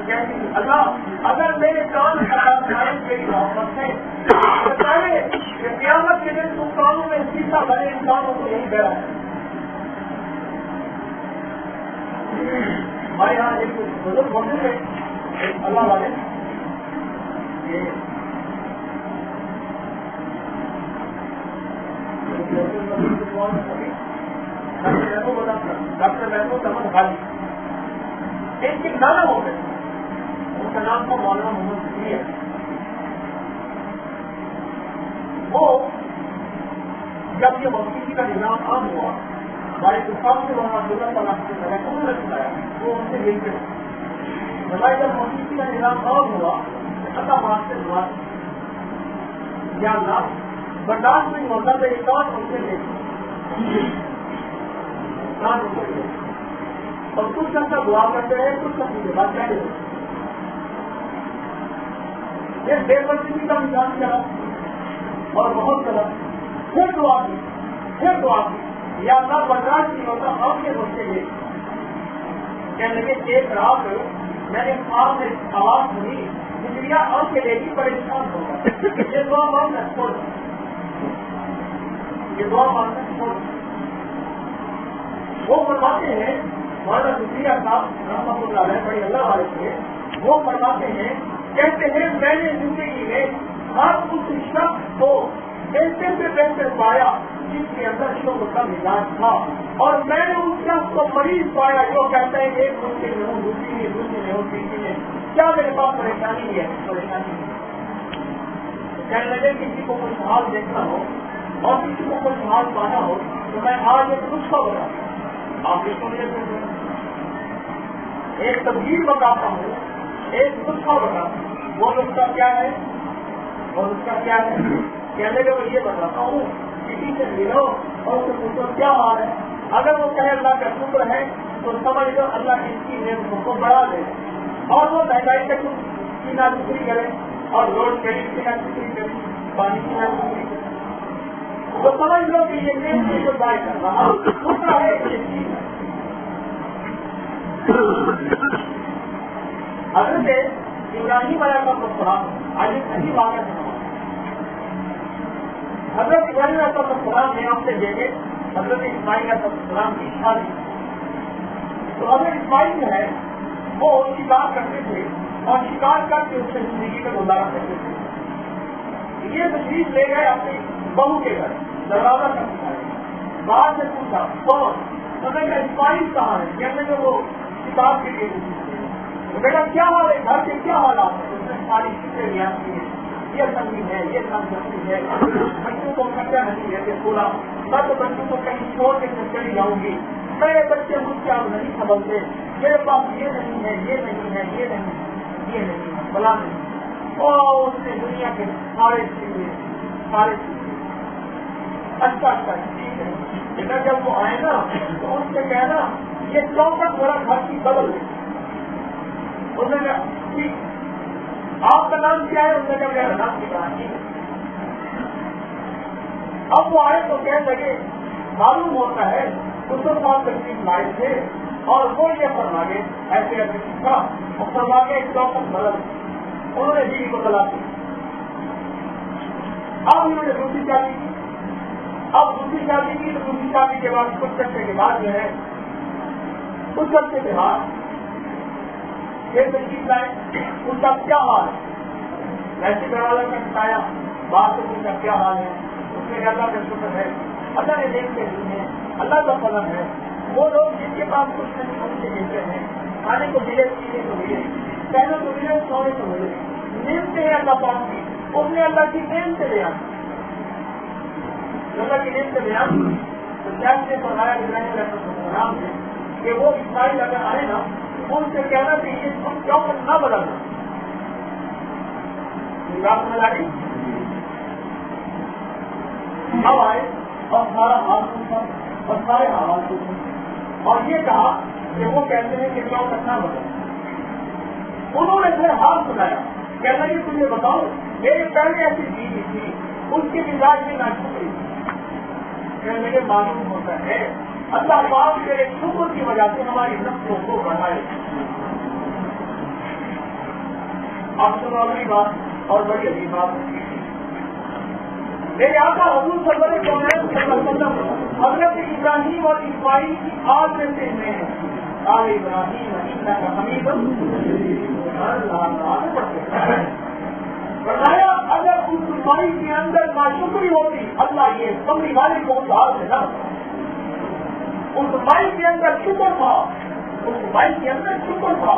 کہتے ہیں اللہ اگر میرے کان کا تیری محبت ہے بتائے کہ قیامت کے دن تم کانوں میں سیسا بھرے انسانوں کو یہی ڈرا ہے. ہمارے یہاں ایک بزرگ ہوتے تھے اللہ والے ڈاکٹر محمود احمد غالی، ایک نانا ہو گئے، ان کا نام تھا مولانا محمد سکری. وہ جب یہ موسیقی کا نظام عام ہوا ہمارے کتاب سے وہاں سنایا وہ ان سے ملتے ہمارے جب موسیقی کا نظام عام ہوا اللہ وہاں سے دعا یا اللہ برداشت نہیں ہوتا تو ایک اور ان سے لے اور کچھ ایسا دعا کرتے رہے، کچھ کرنے کے بعد کیا ایک بے پرچی کا نظام چلا اور بہت چلا. پھر دعا کی یا اللہ برداشت نہیں ہوتا آپ کے بچے لے. کہنے لگے ایک رات میں نے آپ سے آواز سنی بجلیاں آپ کے لے کی پریشان ہوگا. یہ دعا مانگنا چھوڑ، یہ دعا مانگنا چھوڑ. وہ فرماتے ہیں مولانا سکریہ صاحب رحمۃ اللہ علیہ بڑے اللہ والے تھے، وہ فرماتے ہیں کہتے ہیں میں نے زندگی میں ہر اس شخص کو بہتر سے بہتر پایا جس کے اندر شکر کا مزاج تھا، اور میں نے اس شخص کو مریض پایا جو کہتا ہے ایک ملک میں ہوں دوسری میں ہوں تیسری میں کیا میرے پاس پریشانی ہے. کہنے لگے کسی کو خوشحال دیکھنا ہو اور کسی کو خوشحال پانا ہو تو میں آج ایک نسخہ بتاتا ہوں، آپ اس کو ایک تبدیل بتاتا ہوں، ایک نسخہ بتاتا ہوں. وہ نسخہ کیا ہے؟ کہنے لگے میں یہ بتاتا ہوں کسی سے ملو اور اس سے پوچھو کیا حال ہے. اگر وہ کہے اللہ کا شکر ہے تو سمجھ لو اللہ کی اس کی نعمتوں کو بڑھا دے، اور وہ مہنگائی کا کی نہ شکری کرے اور روڈ کریڈٹ کی نہ شکری کرے، پانی کی نہ شکری کرے، تو سمجھ لو کہ یہ نعمت کو ضائع کر رہا دوسرا ہے یہ چیز ہے. حضرت ابراہیم علیہ السلام آج ایک صحیح واقعہ سنا. حضرت ابراہیم علیہ السلام نے ہم سے دیکھے حضرت اسماعیل علیہ السلام کی شادی. تو حضرت اسماعیل جو ہے وہ شکار کرتے تھے اور شکار کر کے اس سے زندگی کا گزارا کرتے تھے. یہ تشریف لے گئے اپنی بہو کے گھر، دروازہ کرتے ہیں، باہر سے پوچھا کون؟ حضرت اسماعیل کہاں ہے؟ کہتے ہیں وہ شکار کے لیے بیٹا کیا حال ہے، گھر کے کیا حالات ہیں؟ اس نے ساری چیزیں بیان کی ہیں، یہ تنگی ہے، یہ تنگی ہے، بچوں کو خرچہ نہیں ہے کہ پورا میں تو بچوں کو کہیں چھوڑ کے چلی جاؤں گی، میرے بچے مجھ سے آپ نہیں سمجھتے، میرے پاس یہ نہیں ہے، یہ نہیں ہے، یہ نہیں ہے، یہ نہیں ہے، بلا نہیں. اور اس نے دنیا کے سارے چیزیں اچھا ٹھیک ہے. لیکن جب وہ آئے نا تو ان سے کہنا یہ چوکٹ میرا گھر کی بدل ہے. انہوں نے ٹھیک آپ کا نام کیا ہے؟ انہوں نے کہا میرا نام ابراہیم ہے. اب وہ آئے تو کہنے لگے معلوم ہوتا ہے کچھ صاحب تشریف لائے تھے اور وہ یہ فرما گئے ایسے ایسے سیکھا اور فرما کے ایک چوکٹ بدل. انہوں نے بیوی کو طلاق دی. اب انہوں نے دوسری شادی کی. اب دوسری شادی کی تو دوسری شادی کے بعد کچھ عرصے کے بعد جو ہے کچھ عرصے کے بعد یہ تشریف لائے. ان کا کیا حال ہے؟ ایسی گھر والا نے بتایا بات کو پوچھا کیا حال ہے, اس نے اللہ کا شکر ہے, اللہ نے دیکھتے نہیں ہے, اللہ کا فضل ہے. وہ لوگ جن کے پاس کچھ نہیں ان سے ملتے ہیں, کھانے کو ملے, پینے کو ملے, پہلے کو ملے, سونے کو ملے, نعمتیں ہیں اللہ پاک کی, اس نے اللہ کی نعمت سے بیان اللہ کی نعمت سے بیان تو کیا نے فرمایا ابراہیم علیہ السلام نے کہ وہ اسماعیل اگر آئے نا ان سے کہنا کہ یہ تم کیوں نہ بدلنا. بات سمجھ آ گئی. اب آئے اور سارا حال پوچھا اور سارے حوال پوچھے اور یہ کہا کہ وہ کہتے ہیں کہ کیوں نہ بدلنا. انہوں نے پھر حال سنایا, کہنا کہ تجھے بتاؤ میرے پہلے ایسی بیوی تھی, اس کے مزاج میں نہ چھپی, مجھے معلوم ہوتا ہے اللہ پاک کے شکر کی وجہ سے ہماری نسلوں کو بڑھائے. آپ سب اگلی بات اور بڑی عجیب بات, میرے آقا حضور صلی اللہ علیہ وسلم حضرت ابراہیم اور اسماعیل کی آج میں سے میں آل ابراہیم انک حمید بتایا اگر اس اسماعیل کے اندر ناشکری ہوتی اللہ یہ کمری والے کو اس حال سے نہ, اس مائی کے اندر شکر تھا, اس مائی کے اندر شکر تھا,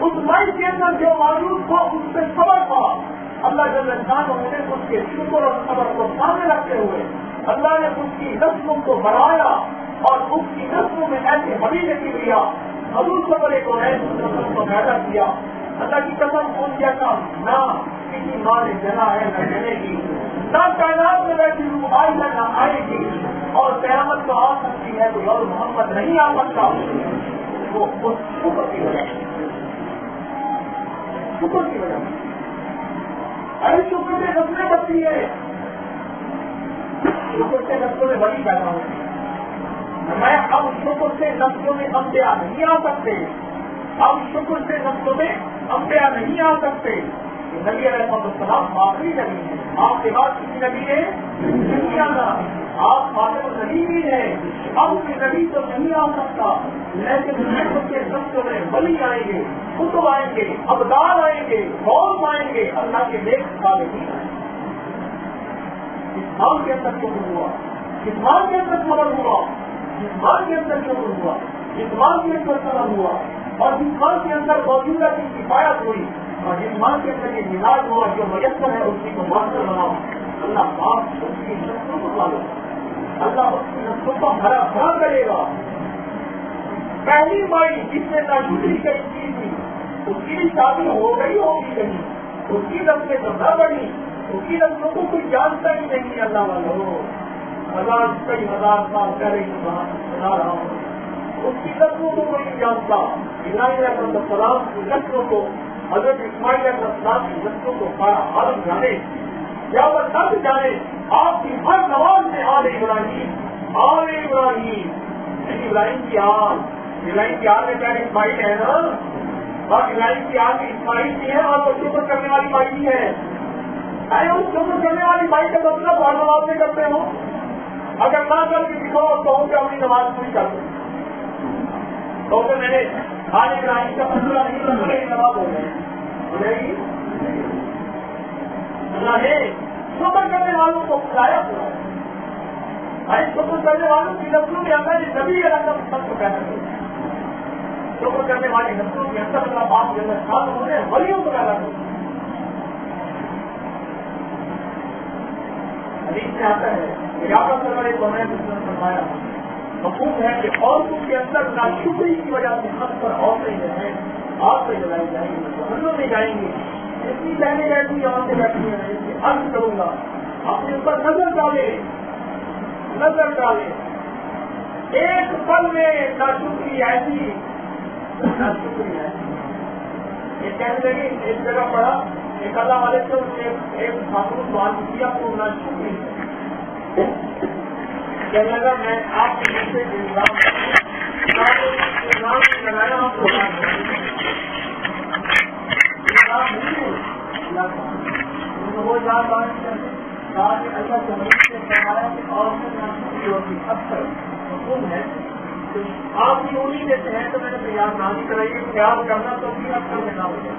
اس مائی کے اندر جو موجود تھا اس سے صبر تھا. اللہ جل شانہ نے اس کے شکر اور صبر کو سامنے رکھتے ہوئے اللہ نے اس کی نسلوں کو بڑھایا اور اس کی نسلوں میں ایسے حبیب کی لیا حضور صلی اللہ علیہ وسلم کو پیدا کیا. اللہ کی قسم ان جیسا نہ کسی ماں نے جنا ہے نہ جنے گی, نہ کائنات میں ویسی روح آئی ہے نہ آئے گی, اور قیامت تو آ سکتی ہے کوئی اور محمد نہیں آ سکتا. وہ شکر کی وجہ سے, شکر کی وجہ سے ارے شکر سے نسلیں بچتی ہے, شکر سے نسلوں میں بڑی پیدا ہوتی ہے. میں اب شکر سے نسلوں میں انبیاء نہیں آ سکتے, اب شکر سے نسلوں میں انبیاء نہیں آ سکتے. نبی علیہ السلام آخری نبی ہے, آپ کے بعد کسی نبی نے نہیں آنا, آپ خاتم النبی بھی ہیں, اب کوئی نبی تو نہیں آ سکتا, لیکن شکر کے نسلوں میں ولی آئیں گے, کتب آئیں گے, ابدال آئیں گے, غوث آئیں گے, اللہ کے نیک صالحین آئیں گے. اس حال کے اندر شکر ہوا, اس حال کے اندر صبر ہوا, جس مال کے اندر شکر ہوا, جس مال کے اندر سلام ہوا, اور جس مال کے اندر موجودہ کی کفایت ہوئی, اور جس مال کے اندر یہ مزاج ہوا جو میسر ہے اسی کو مؤثر بناؤ. اللہ پاک اس کی نسلوں کو ڈالو, اللہ اس کی نسلوں کو ہرا بھرا کرے گا. پہلی مائی جس نے ناشکری کی تھی اس کی شادی ہو گئی ہوگی کہیں, اس کی نسلیں تو نہ بڑھی, اس کی نسلوں کو کوئی جانتا ہی نہیں. اللہ والوں کئی ہزار سال پہلے کی بات سنا رہا ہوں, اس کی نسلوں کو کوئی نہیں جانتا. ابراہیم علیہ السلام کی نسلوں کو, حضرت اسماعیل علیہ السلام کی نسلوں کو سارا عالم جانے یا وہ نہ جانے. آپ کی ہر نماز میں آل ابراہیم, آل ابراہیم, ابراہیم کی آل, ابراہیم کی آل میں پہلے اسماعیل ہے نا, اور ابراہیم کی آل میں اسماعیل بھی ہے, اور وہ شکر کرنے والی بھائی بھی ہے. ارے اس شکر کرنے والی بھائی کا مطلب ہر نماز میں کرتے ہو, اگر نہ کر کے دکھو اور کہوں کہ اپنی نماز پوری کر دوں تو میں نے آج ابراہیم کا مسئلہ نہیں کرنا, میری نماز ہو گئی. اللہ نے شکر کرنے والوں کو بلایا ہوا ہے. ارے شکر کرنے والوں کی نسلوں کے اندر نبی اللہ سب کو پیدا کیا, شکر کرنے والی نسلوں کے اندر اللہ باپ کے اندر خاص ہونے ولیوں کو پیدا کیا. حدیث میں آتا ہے ریاضت کرنے کو میں نے فرمایا مفہوم ہے کہ عورتوں کے اندر ناشکری کی وجہ سے ہم پر عورتیں جو ہیں آپ سے جلائی جائیں گی, ہم میں جائیں گے. اتنی پہلے بیٹھی یہاں سے بیٹھی ہیں, اس سے عرض کروں گا اپنے اوپر نظر ڈالے, نظر ڈالے. ایک پل میں ناشکری ایسی, ناشکری ایسی. یہ کہنے لگی ایک جگہ پڑا, ایک اللہ والے سے ایک خاتون سوال کیا تو ناشکری کہنے لگا میں آپ کے جیسے لگایا آپ کو وہ یاد ایسا زمین سے فرمایا کہ اور ناشکری ہوتی اکثر حکم ہے. آپ بھی انہیں دیتے ہیں تو میں نے تیار نہ کرائی, تیار کرنا تو بھی اکثر میں نہ ہو جائے.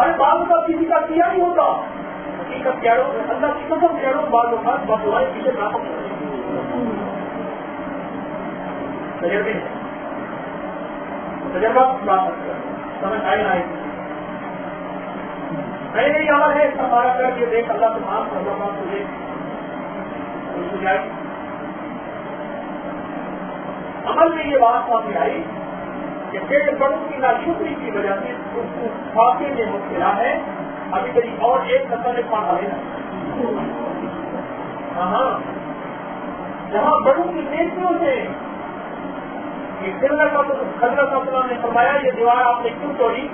ارے بعض کا کسی کا کیا نہیں ہوتا، حقیقت کہہ رہا ہوں، اللہ کی قسم کہہ رہا ہوں، بعض اوقات بدوائے پیچھے نہ تجربہ سمجھ آئی نہ آئی نہیں عمل ہے ہمارا کر کے دیکھ اللہ سے معاف کر رہا تجھے عمل میں یہ بات سامنے آئی کہ پیٹ بڑوں کی ناشکری کی وجہ سے اس کو کھاتے میں مشکل ہے، ابھی کہیں اور ایک نسل نے پانا لینا، ہاں جہاں بڑوں کی نیکیوں سے حضرت صاحب نے فرمایا یہ دیوار آپ نے کیوں توڑی،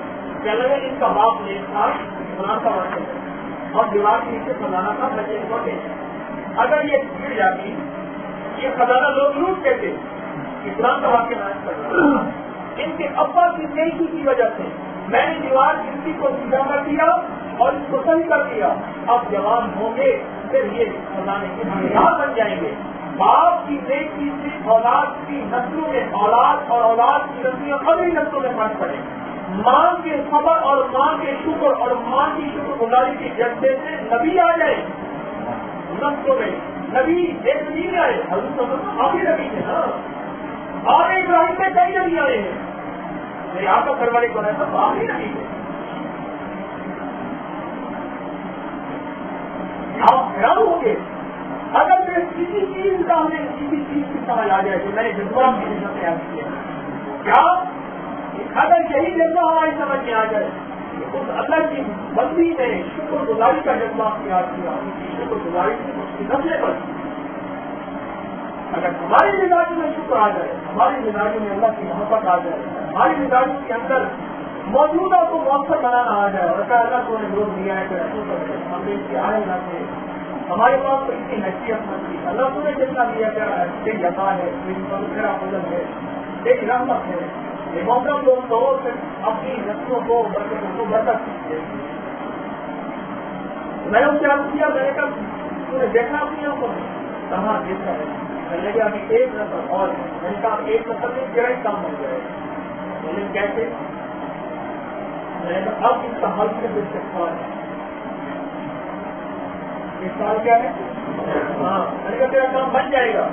پہلے ان کا باپ نے تھا قرآن کا وقت ہے اور دیوار کے نیچے خزانہ تھا بچے چھوٹے، اگر یہ گر جاتی یہ خزانہ لوگ لوٹ کہتے قرآن کا واقعہ نائز کرنا، ان کے ابا کی نیکی کی وجہ سے میں نے دیوار کی کو سیدھا کر دیا اور اس کو صحیح کر دیا، اب جوان ہوں گے پھر یہ خزانے کے معیار بن جائیں گے۔ باپ کی نیکی سے اولاد کی نسلوں میں اولاد اور اولاد کی نسلوں اگلی نسلوں میں فرق پڑے، ماں کے صبر اور ماں کے شکر اور ماں کی شکر گزاری کے جذبے سے نبی آ جائے نسلوں میں، نبی ایک نبی میں آئے، حضرت آخری نبی ہے نا، اور ابراہیم میں کئی نبی آئے ہیں، میرے آپ کا گھر والے کو ہے سب آخری نبی ہے، آپ حیران ہوں گے اگر میں کسی چیز کا ہمیں کسی چیز کی سمجھ آ جائے تو میں نے جذبہ کی جگہ تیار کیا کیا، اگر یہی جذبہ ہماری سمجھ میں آ جائے اس اللہ کی بندی نے شکر گزاری کا جذبہ اختیار کیا، ان کی شکر گزاری کی نسلیں پر، اگر ہماری مزاجوں میں شکر آ جائے، ہماری مزاجوں میں اللہ کی محبت آ جائے، ہماری مزاجوں کے اندر موجودہ کو مؤثر بنانا آ جائے اور اللہ کو نے لوگ دیا ہے کہ ہم نے اس کے آئے نہ تھے، ہمارے پاس تو اتنی حیثیت نہ تھی، اللہ کو نے جتنا دیا کیا ہے، ایک عطا ہے، میرا فضل ہے، ایک رحمت ہے، یہ موقع لوگ تو اپنی نسلوں کو برکتوں کو برکت سکتے ہیں۔ میں نے اس سے عرض کیا، میں نے کہا تو نے دیکھا اپنی آنکھوں میں، کہاں دیکھا ہے، میں نے کہا ابھی ایک نسل اور میں نے کہا ایک نسل میں تیرا ہی کام بن جائے، میں نے کیسے، میں نے کہا اب اس کا حل سے استغفار ہے، اس سال کیا ہے، ہاں میں نے کہا تیرا کام بن جائے گا،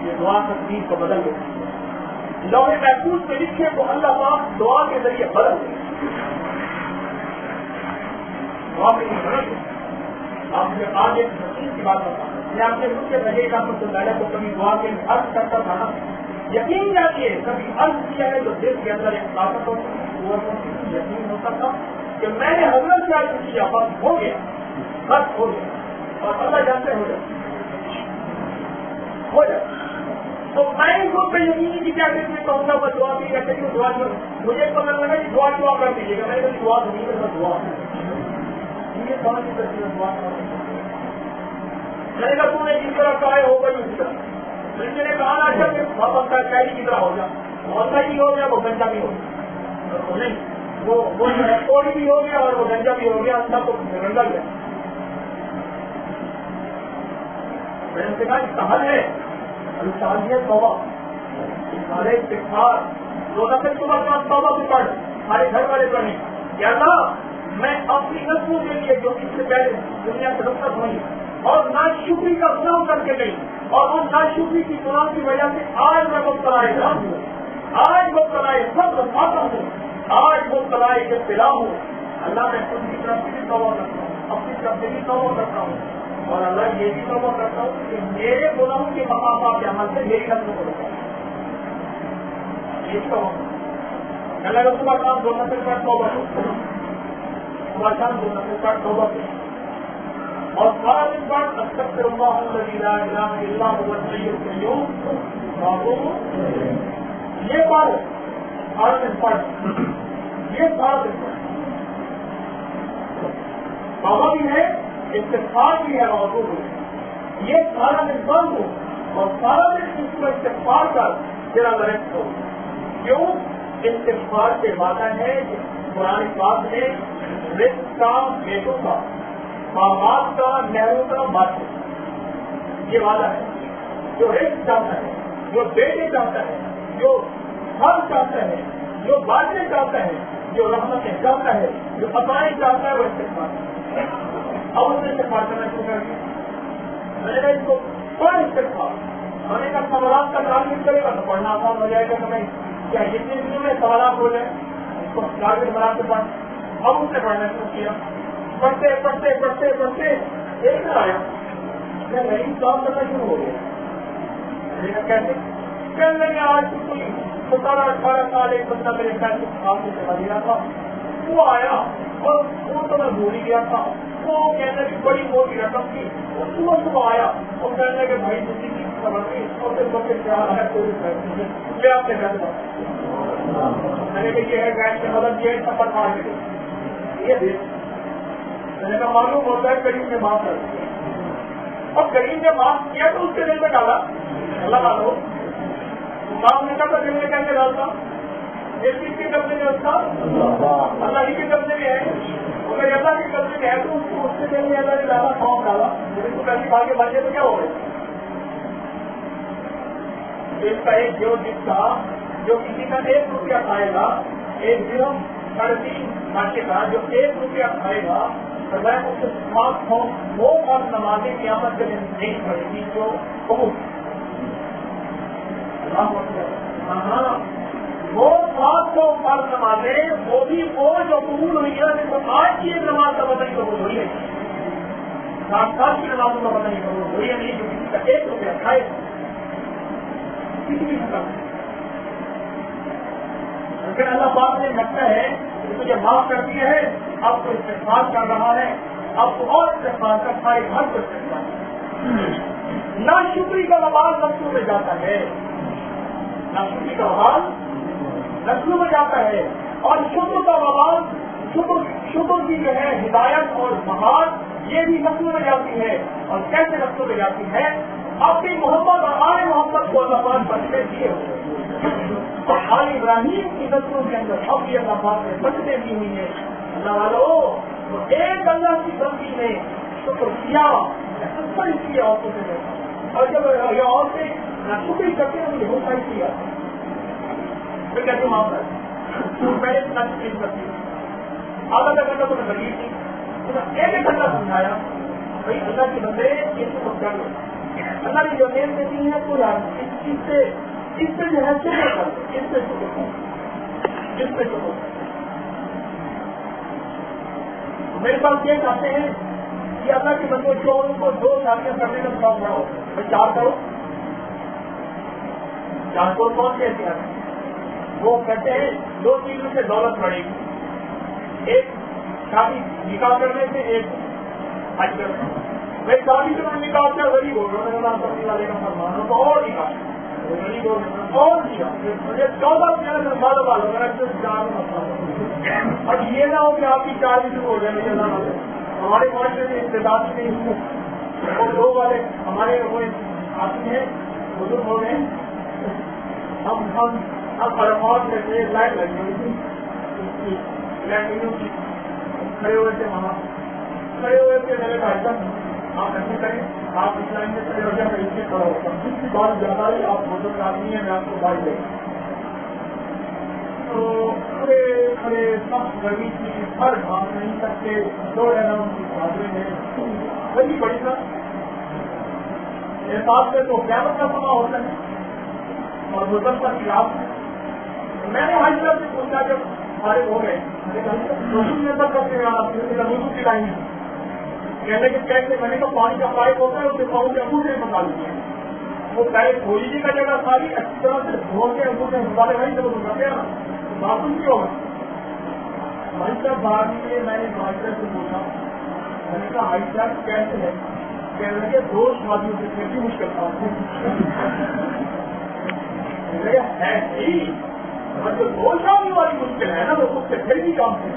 یہ دعا تقدیر کو بدل دے، لوہے محفوظ میں لکھے کو اللہ پاک دعا کے ذریعے بدل دے، دعا کے لیے بدل دے۔ آپ مجھے آج ایک نصیحت کی بات بتا، میں آپ کے مجھ سے بھیجے کا کو کبھی دعا کے عرض کرتا تھا نا، یقین جانیے کبھی عرض کیا ہے تو دل کے اندر ایک طاقت ہوتی تھی، قوت ہوتی تھی، یقین ہوتا تھا کہ میں نے حضرت سے عرض کیا بس ہو گیا، بس ہو گیا، اور اللہ جانتے ہو جائے ہو جائے، تو میں ان کو بے یقینی کی کیا میں کہوں گا بس دعا نہیں کرتے کہ دعا جو مجھے پتا لگا کہ دعا دعا کر دیجیے گا، میں نے دعا نہیں کرتا دعا یہ سمجھ نہیں کرتی دعا میں نے کہا تم نے جس طرح کہا ہے ہوگا ہی اسی طرح، میں نے کہا نا جب واپس کا شاعری کی طرح ہو جا، موسا بھی ہو گیا وہ گنجا بھی ہو گیا، نہیں وہ کوڑی بھی ہو گیا اور وہ گنجا بھی ہو گیا، اندھا تو گنجا گیا، میں نے کہا اس کا حل ہے انسانیت توبہ، سارے استغفار روزہ سے صبح کا توبہ سے پڑھ، ہمارے گھر والے پڑھیں کیا تھا، میں اپنی نسلوں کے لیے جو اس سے پہلے دنیا سے رخصت ہوئی اور ناشکری کا گناہ کر کے گئی اور ان ناشکری کی گناہ کی وجہ سے آج میں مبتلا ہوں، آج مبتلا سب ماتم ہوں، آج مبتلا ابتلا ہوں، اللہ میں خود کی طرف سے بھی توبہ کرتا ہوں، اپنی طرف سے بھی توبہ کرتا ہوں اور اللہ یہ بھی توبہ کرتا ہوں کہ میرے گناہوں کے مقامات کے عمل سے میری نسلوں کو روکا، یہ توبہ اللہ کا صبح شام دو نسل پر توبہ کرو، صبح شام دو نسل پر توبہ کرو اور سارا دن بعد استغفر اللہ الذی لا الہ الا هو الحی القیوم یہ پڑھو، سارا دن پڑھ، یہ سارا دن پڑھ، توبہ بھی ہے استغفار بھی ہے اور وہ یہ سارا دن بند ہو اور سارا دن اس کو استغفار کر تیرا درخت ہو، کیوں استغفار سے وعدہ ہے قرآن پاک نے رزق کا بیٹوں کا باغات کا نہروں کا بادشاہ، یہ وعدہ ہے، جو رزق چاہتا ہے، جو بیٹے چاہتا ہے، جو پھل چاہتا ہے، جو باتیں چاہتا ہے، جو رحمت چاہتا ہے، جو عطائیں چاہتا ہے، وہ استغفار اب اس نے استغفار کرنا شروع کر دیا. میں نے کہا اس کو پڑھ استغفار. میں نے کہا سوالات کا ٹارگیٹ کرے گا تو پڑھنا آسان ہو جائے گا. ہمیں کیا جتنے دنوں میں سوالات ہو جائیں اس کو ٹارگیٹ بنا کے پڑھ. اب اس نے پڑھنا شروع کیا. پڑھتے پڑھتے پڑھتے پڑھتے ایک دن آیا میں نہیں کام کرنا شروع ہو گیا. کیسے کہنے لگے آج تو کوئی 17-18 سال ایک بندہ میرے پیسے آپ سے چلا دیا تھا، وہ آیا اور وہ تو میں بھول ہی گیا تھا. وہ کہنے کی بڑی موٹی رقم تھی. وہ صبح صبح آیا اور کہنے لگے بھائی کسی کی خبر نہیں اور پھر بچے کیا ہے کوئی میں آپ سے کہتا ہوں. میں نے کہا یہ ہے گیس کی مدد یہ سفر مار کے یہ دیکھ. میں نے کہا معلوم ہوتا ہے کریم نے معاف کر دیا اور کریم نے معاف کیا تو اس کے دل میں ڈالا لگا لو. معاف نہیں کرتا دل میں کیسے ڈالتا؟ یہ کس کے قبضے میں اس کا اللہ ہی کے قبضے میں ہے. اگر اللہ کے قبضے میں ہے تو اس کو اس کے دل میں اللہ نے ڈالا خوف ڈالا. اس کو پہلی بھاگے بھاگے تو کیا ہو گئے؟ اس کا ایک جو جس کا جو کسی کا 1 روپیہ کھائے گا، ایک درہم 3.5 گھنٹے کا جو 1 روپیہ کھائے گا تو میں اس سے خاص ہوں وہ اور نمازیں قیامت کے دن نہیں پڑے گی جو قبول. ہاں وہ 700 فرض نمازیں وہ بھی وہ جو قبول ہوئی ہے. آج کی ایک نماز کا پتہ نہیں قبول ہوئی ہے، 7 سال کی نمازوں کا پتہ نہیں قبول ہوئی ہے نہیں جو کسی کا 1 روپیہ کھائے کسی بھی ختم. لیکن اللہ پاک نے لگتا ہے کہ تجھے معاف کر دیا ہے، اب تو استغفار کر رہا ہے، اب تو اور استغفار کر سارے گھر کو استغفار. نہ شکری کا وبال نسلوں میں جاتا ہے، نہ شکری کا وبال نسلوں میں جاتا ہے، اور شکر کا وبال شکر کی جو ہے ہدایت اور بہار یہ بھی نسلوں میں جاتی ہے. اور کیسے نسلوں میں جاتی ہے؟ اپنی محبت اور آل محمد کو اللہ پاک بچنے دیے ہوئے اور آل ابراہیم کی نسلوں کے اندر اب بھی اللہ پاک نے بچنے دی ہوئی ہے. اللہ والوں تو ایک اللہ کی بندی نے شکر کیا کیا عورتوں سے دیکھا، اور جب یہ عورتیں نہ شکری کرتے ہیں مجھے ہوتا ہی کیا پھر کہتے ہیں معاف کر پہلے اتنا شکریہ کرتی ہوں. آدھا گھنٹہ تو میں غریب تھی، ایک گھنٹہ سمجھایا بھائی اللہ کے بندے اس کو کر لو. اللہ کی جو نیم دیتی ہے تو اس پہ جو ہے شکر کر دو، اس پہ شکر کر اس پہ شکر. میرے پاس یہ چاہتے ہیں کہ اللہ کے بندے چوروں کو 2 شادیاں کرنے کا شوق نہ ہو، 4 کرو. 4 کو کون کہتے ہیں؟ وہ کہتے ہیں 2 چیزوں سے دولت بڑھے گی، ایک شادی نکاح کرنے سے، ایک حج کرنے. میں شادی سے میں نکاح سے غریب ہو گیا، میں نام کرنے والے کا فرمان ہوں تو اور نکاح غریب ہو گیا اور نکاح مجھے 14 مہینے سے بعد بال ہو گیا اور یہ نہ ہو کہ آپ کی شادی شروع ہو جائے. مجھے نہ ہمارے معاشرے میں استعداد نہیں اور 2 والے ہمارے وہ آتی ہیں بزرگ ہو گئے. ہم عرفات میں سے لائٹ لگی ہوئی تھی کھڑے ہوئے تھے، وہاں کھڑے ہوئے تھے. میرے بھائی صاحب آپ ایسے کریں، آپ اس لائن میں کھڑے ہو جائیں، میں اس سے کھڑا ہوتا ہوں. جس کی بات زیادہ ہے آپ بزرگ آدمی ہیں، میں آپ کو بھائی دے تو کھڑے کھڑے سخت گرمی کی ہر بھاگ نہیں سکتے. 2 رہنا ان کی بھاگے میں وہی بڑی تھا. احساس سے تو قیامت کا سما ہوتا ہے اور مذہب کا خلاف. میں نے حج سے پوچھا جب سارے ہو گئے کرتے وضو کی لائن کہنے کے کیسے میں نے کہا پانی کا پائپ ہوتا ہے اسے پاؤں کے انگوٹھے میں پکا لیجیے. وہ پہلے دھوئی جی کا جگہ ساری اچھی طرح سے دھو کے انگوٹھے والے وہیں سے وہ کرتے ہیں نا معصوم کیوں ہوگا. بھائی صاحب بعد میں نے بھائی صاحب سے پوچھا، میں نے کہا بھائی صاحب کیسے ہے؟ کہنے لگے 2 شادیوں سے کیسی مشکل تھا ہے ہی جو 2 شادیوں والی مشکل ہے نا وہ خود سے پھر بھی کام ہے.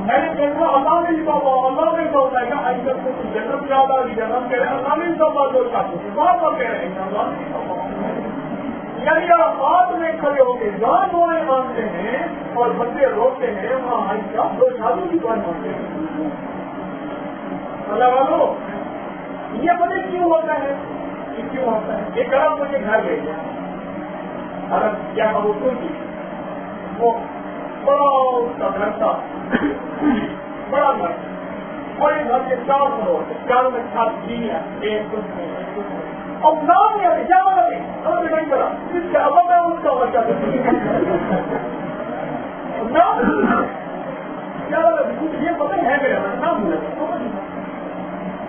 میں نے دیکھا اللہ نے لکھا ہوا اللہ نے کہا ہوتا ہے کہ آج تک کو جنت زیادہ جنت کہہ رہے ہیں اللہ نے لکھا ہوا 2 شادیوں سے بار بار کہہ رہے ہیں اللہ نے لکھا ہوا. یعنی آپ میں کھڑے ہو کے جہاں دعائیں مانگتے ہیں اور بندے روتے ہیں وہاں آج کا 2 شادیوں کی دعائیں مانگتے ہیں. اللہ والوں یہ پتہ کیوں ہوتا ہے؟ یہ کیوں ہوتا ہے؟ ایک طرف مجھے گھر لے گیا عرب کیا بولتے کی وہ بڑا اس کا گھر تھا، بڑا گھر، اور یہ گھر کے 4 فلور تھے، 4 میں 7 جی ہے، ایک کچھ نہیں، اور نام نہیں آتے، کیا بنا نہیں سمجھ نہیں پڑا، جس کا اب میں اس کا بچہ نام کیا بنا یہ پتہ ہے میرا نام ملا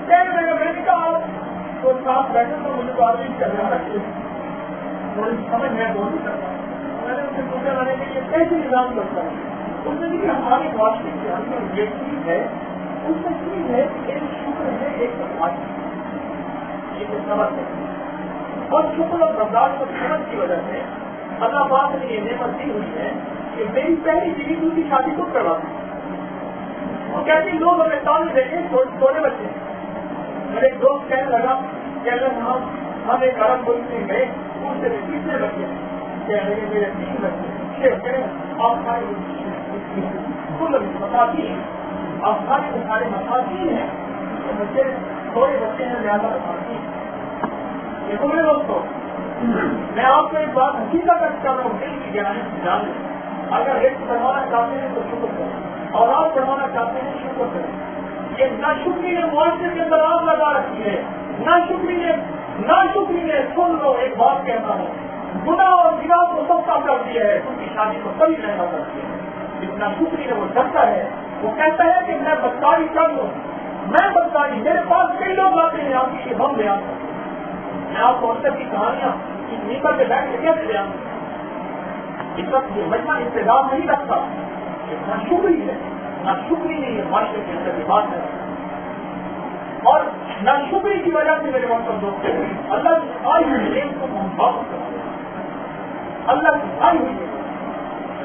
میں نے کہا تو ساتھ بیٹھے تو مجھے تو آدمی چل رہا ہے تھوڑی سمجھ میں بول نہیں سکتا، میں نے ان سے پوچھا میں نے کہ یہ کیسے نظام کرتا ہے، اس نے کہ ہماری معاشرے کے اندر یہ چیز ہے، اس میں چیز ہے ایک شکر ہے، ایک برداشت، ایک سبق ہے، اور شکر اور برداشت اور سبق کی وجہ سے اللہ پاک نے یہ نعمت دی ہوئی ہے کہ میری پہلی بیوی دوسری شادی خود کروا دی، اور کہتے لوگ ہمیں تعلیم دیکھیں چھوٹے بچے، میرے ایک دوست کہنے لگا کہ اگر ہم ایک عرب ملک میں گئے ان سے تیسرے بچے میرے 3 بچے 6 بچے آپ سارے مساکین، آپ سارے مساکین ہیں، بچے تھوڑے بچے ہیں زیادہ مساکین۔ دیکھو میرے دوستوں، میں آپ کو ایک بات حقیقت کر رہا ہوں، دل کی گہرائی سے جان لیں، اگر رزق بڑھانا چاہتے ہیں تو شکر کریں، اولاد بڑھانا چاہتے ہیں شکر کریں۔ یہ ناشکری نے معاشرے کے اندر آگ لگا رکھی ہے، ناشکری نے سن لو ایک بات کہتا ہوں، گناہ اور گناہ کو سستا کر دیا ہے، اس کی شادی کو کبھی مہنگا کر دیا ہے۔ جتنا شکری نے وہ ڈرتا ہے، وہ کہتا ہے کہ میں بدکاری کر لوں، میں بدکاری، میرے پاس کئی لوگ آتے ہیں آپ کی ہم بیان کرتے ہیں، میں آپ کو اکثر کی کہانیاں نیپر کے بیٹھ کے کیسے بیان کرتا ہوں، اس وقت یہ مجمع انتظام نہیں رکھتا، اتنا شکری ہے، نہ شکری نے یہ معاشرے کے اندر کی بات ہے، اور نہ شکری کی وجہ سے میرے وقت دوست اللہ کی آئی ہوئی ہے کو ہم واپس کرتے ہیں، اللہ کی آئی ہوئی ہے۔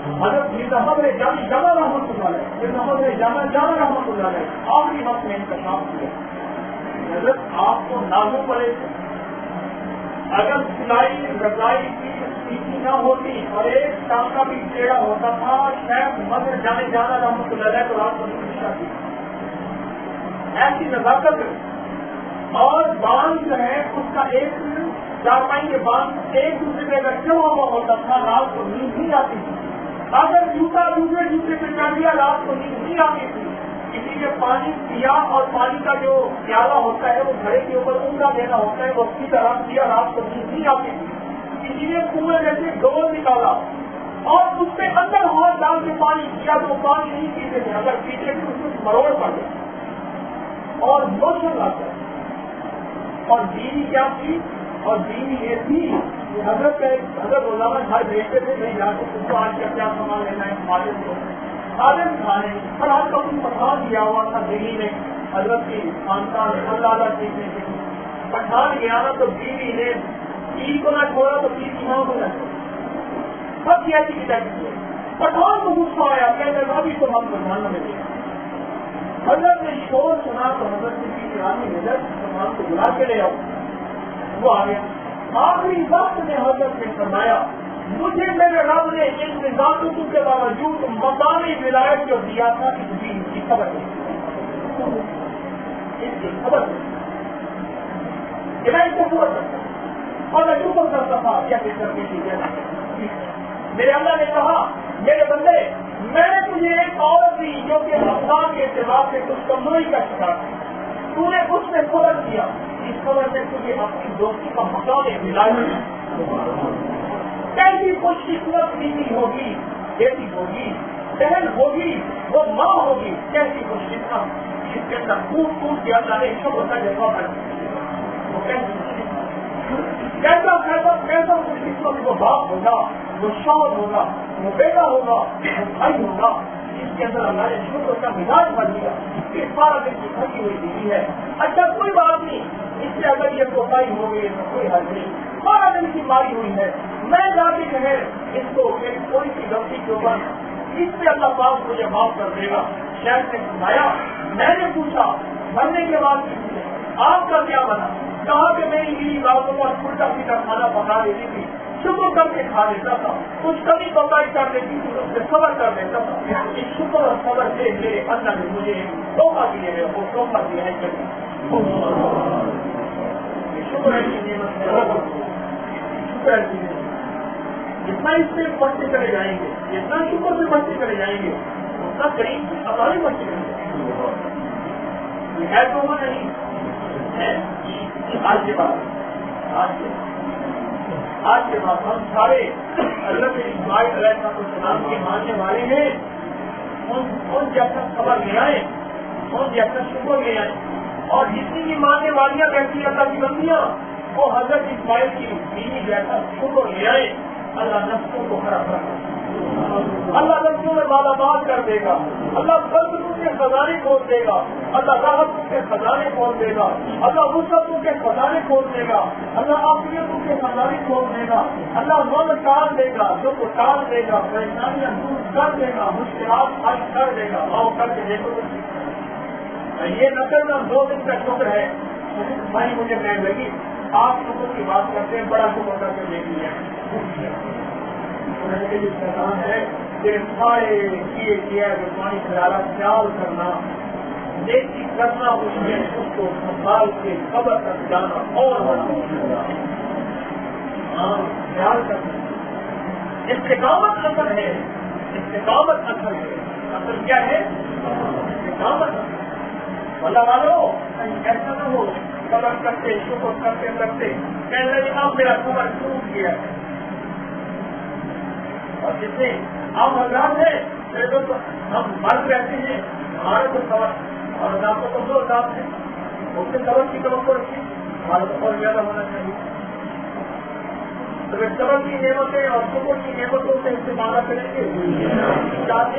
حضرت مرزا احمد جامع رحمۃ اللہ علیہ، مرزا احمد جامع رحمۃ اللہ علیہ آخری وقت میں انتخاب کیا، حضرت آپ کو نازو پڑے تھے، اگر سلائی رضائی کی سیکھی نہ ہوتی اور ایک ٹانکا بھی ٹیڑھا ہوتا تھا، شاید مدر جانا رحمۃ اللہ علیہ کو رات کو شادی، ایسی نزاکت اور باندھ جو ہے اس کا ایک 4 کے باندھ ایک دوسرے پہ اگر کیوں ہوا ہوتا تھا رات کو نیند نہیں آتی تھی، اگر جوتا دوسرے پہ چڑھ دیا رات کو نیند نہیں آتی تھی، کسی کے پانی پیا اور پانی کا جو پیالہ ہوتا ہے وہ گھڑے کے اوپر عمدہ دینا ہوتا ہے وہ اس کی طرح پیا رات کو نیند نہیں آتی تھی، کسی نے کنویں میں سے ڈول نکالا اور اس پہ اندر ہاتھ ڈال کے پانی پیا تو پانی نہیں پیتے تھے، اگر پیتے تھے اس میں مروڑ پڑ گئے اور موشن لاتا ہے، اور بیوی کیا تھی، اور بیوی یہ تھی کہ حضرت روزانہ گھر بھیجتے تھے، نہیں جا کے تم کو آج کا کیا سامان لینا ہے خادم کو، خادم کھانے اور آج کا کچھ پٹھان دیا ہوا تھا دہلی میں حضرت کی خاندان اللہ سیکھنے کے لیے، پٹھان گیا نا تو بیوی نے عید کو نہ چھوڑا تو عید کی ماں کو نہ چھوڑا، سب کی ایسی کی پٹھان کو غصہ آیا کہتے ابھی تو ہم پٹھان میں دیا، حضرت نے شور سنا تو حضرت نے مسلمان کو بلا کے لے آؤ، وہ آ گیا، آخری وقت میں حضرت نے فرمایا مجھے میرے رب نے ان نظاموں کے باوجود مقامی ولایت جو دیا تھا اس دین کی خبر نہیں، اس کی خبر نہیں کہ میں اس کو پورا کرتا اور میں شکر کرتا تھا کیا کرنے کی میرے اللہ نے کہا میرے بندے میں نے تجھے ایک عورت دی جو کہ افغان کے اعتبار سے کچھ کمزوری کا شکار ہے، تو نے اس میں خبر کیا، اس خبر سے تجھے اپنی دوستی کا مقام ملا، کیسی خوش قسمت بیوی ہوگی، بیٹی ہوگی، بہن ہوگی، وہ ماں ہوگی، کیسی خوش قسمت جس کے اندر ٹوٹ کے اللہ نے شب ہوتا جیسا وہ کیسا خوش قسمت وہ باپ ہوگا، وہ شوہر ہوگا، وہ بیٹا ہوگا، وہ بھائی ہوگا، اس کے اندر اللہ نے شکر کا مزاج بن دیا، اس بار اگر کی پھنسی ہوئی بیوی ہے، اچھا کوئی بات نہیں، اس سے اگر یہ کوتاہی ہو گئی تو کوئی حل نہیں، 12 دن کی ماری ہوئی ہے، میں جا کے جو ہے اس کو ایک تھوڑی سی غلطی کے اوپر اس سے اللہ پاک مجھے معاف کر دے گا، شہر نے سنایا، میں نے پوچھا بننے کے بعد آپ کا کیا بنا، کہا کہ میری بیوی راتوں پر الٹا سیدھا کھانا پکا دیتی تھی، شکر کر کے کھا لیتا تھا، کچھ کمی کوتاہی کر دیتی تھی اس سے صبر کر لیتا تھا، اس شکر اور صبر سے میرے اللہ نے مجھے تحفہ دیے ہے، وہ تحفہ دیا ہے کہ شکر ہے کی نعمت ہے، شکر ہے کی نعمت، جتنا اس سے بڑھتے چلے جائیں گے، جتنا شکر سے بڑھتے چلے جائیں گے، اتنا کریم کی عطائیں بڑھتی چلے جائیں گے. یہ ہے تو وہ نہیں ہے. آج کے بعد ہم سارے حضرت اسماعیل علیہ السلام کے ماننے والے ہیں. ان جیسا خبر لے آئے، ان جیسا شکر لے آئے، اور جتنی بھی ماننے والیاں کہتی ہیں اللہ کی بندیاں، وہ حضرت اسماعیل کی بیوی جیسا شکر لے آئے. اللہ نفسوں کو ہرا کر، اللہ نفسوں میں مالا مال کر دے گا. اللہ قلبوں کے خزانے کھول دے گا. اللہ راحتوں کے خزانے کھول دے گا. اللہ وسعتوں کے خزانے کھول دے گا. اللہ عافیتوں کے خزانے کھول دے گا. اللہ غم ٹال دے گا، جو کو ٹال دے گا، پریشانیاں دور کر دے گا، مشکلات حل کر دے گا. آؤ کر کے دیکھو. یہ نہ کرنا 2 دن کا شکر ہے. بھائی مجھے کہنے لگی آپ شکر کی بات کرتے ہیں، بڑا شکر کر کے دیکھ لیا ہے کہ سارے کیے پانی پھیلانا، خیال کرنا، نیکی کرنا، اس میں اس کو سنبھال کے قبر تک جانا اور بڑا خیال کرنا. استقامت اثر ہے، استقامت اثر ہے. اثر کیا ہے؟ استقامت. اللہ والو ایسا نہ ہو قدر کرتے شکر کرتے کرتے کہنے لگے اب میرا کمر ٹوٹ گیا. اور جتنے آپ حضرات ہیں تو ہم مرد رہتے ہیں، ہمارے تو سبق اور آپ کو کمزور ذات ہے، اس کے سبق کی توقع رکھیے، ہمارا تو اور زیادہ ہونا چاہیے. تو سبق کی نعمتیں اور شکر کی نعمتوں سے استفادہ کریں گے. چاہتے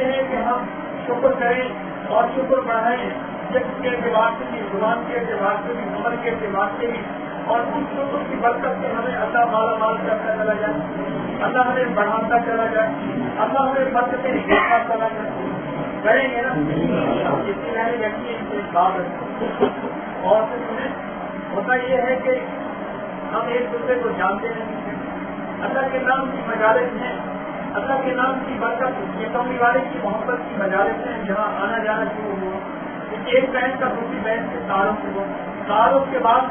ہیں کہ ہم شکر کریں اور شکر بڑھائیں، جسم کے اعتبار سے بھی، زبان کے اعتبار سے بھی، عمل کے اعتبار سے بھی. اور اس شکر کی برکت سے ہمیں اللہ مالا مال کرتا چلا جائے، اللہ ہمیں بڑھاتا چلا جائے، اللہ ہمیں برکتیں دیتا چلا جائے. کریں گے نا؟ جتنی میں نے دیکھی اس سے بات رکھیں. اور ہوتا یہ ہے کہ ہم ایک دوسرے کو جانتے نہیں. اللہ کے نام کی مجالس ہیں، اللہ کے نام کی برکت، یہ کمری والے کی محبت کی مجالس ہیں جہاں آنا جانا شروع ہوا. ایک بہن کا دوسری بہن سے تعلق ہوا، تعلق کے بعد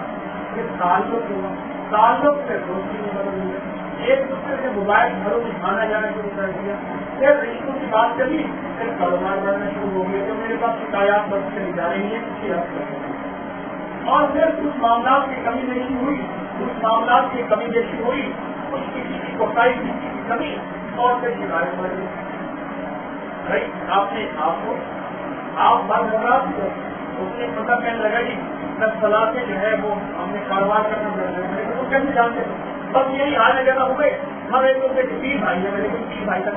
پھر تعلق ہوا، تعلق سے دوستی میں بدل ہوئی. ایک دوسرے سے موبائل گھروں میں آنا جانا شروع کر دیا. پھر رشتوں کی بات کری، پھر کاروبار بڑھنا شروع ہو گیا. تو میرے پاس شکایات بڑھ چلی جا رہی ہیں کسی حد تک. اور پھر کچھ معاملات کی کمی بیشی ہوئی، کچھ معاملات کی کمی بیشی ہوئی، کچھ کسی کی کوتاہی، کسی کی کمی، اور پھر شکایت بڑھ گئی. آپ نے آپ کو آپ بات حضرات اس نے پتہ کہنے لگا جی 10 سال سے جو ہے وہ ہم نے کاروبار کرنا پڑا ہے. وہ کیسے جانتے ہیں؟ بس یہی آنے جگہ ہو گئے. ہم ایک دوسرے کے 20 بھائی ہیں، میرے کو 20 بھائی تک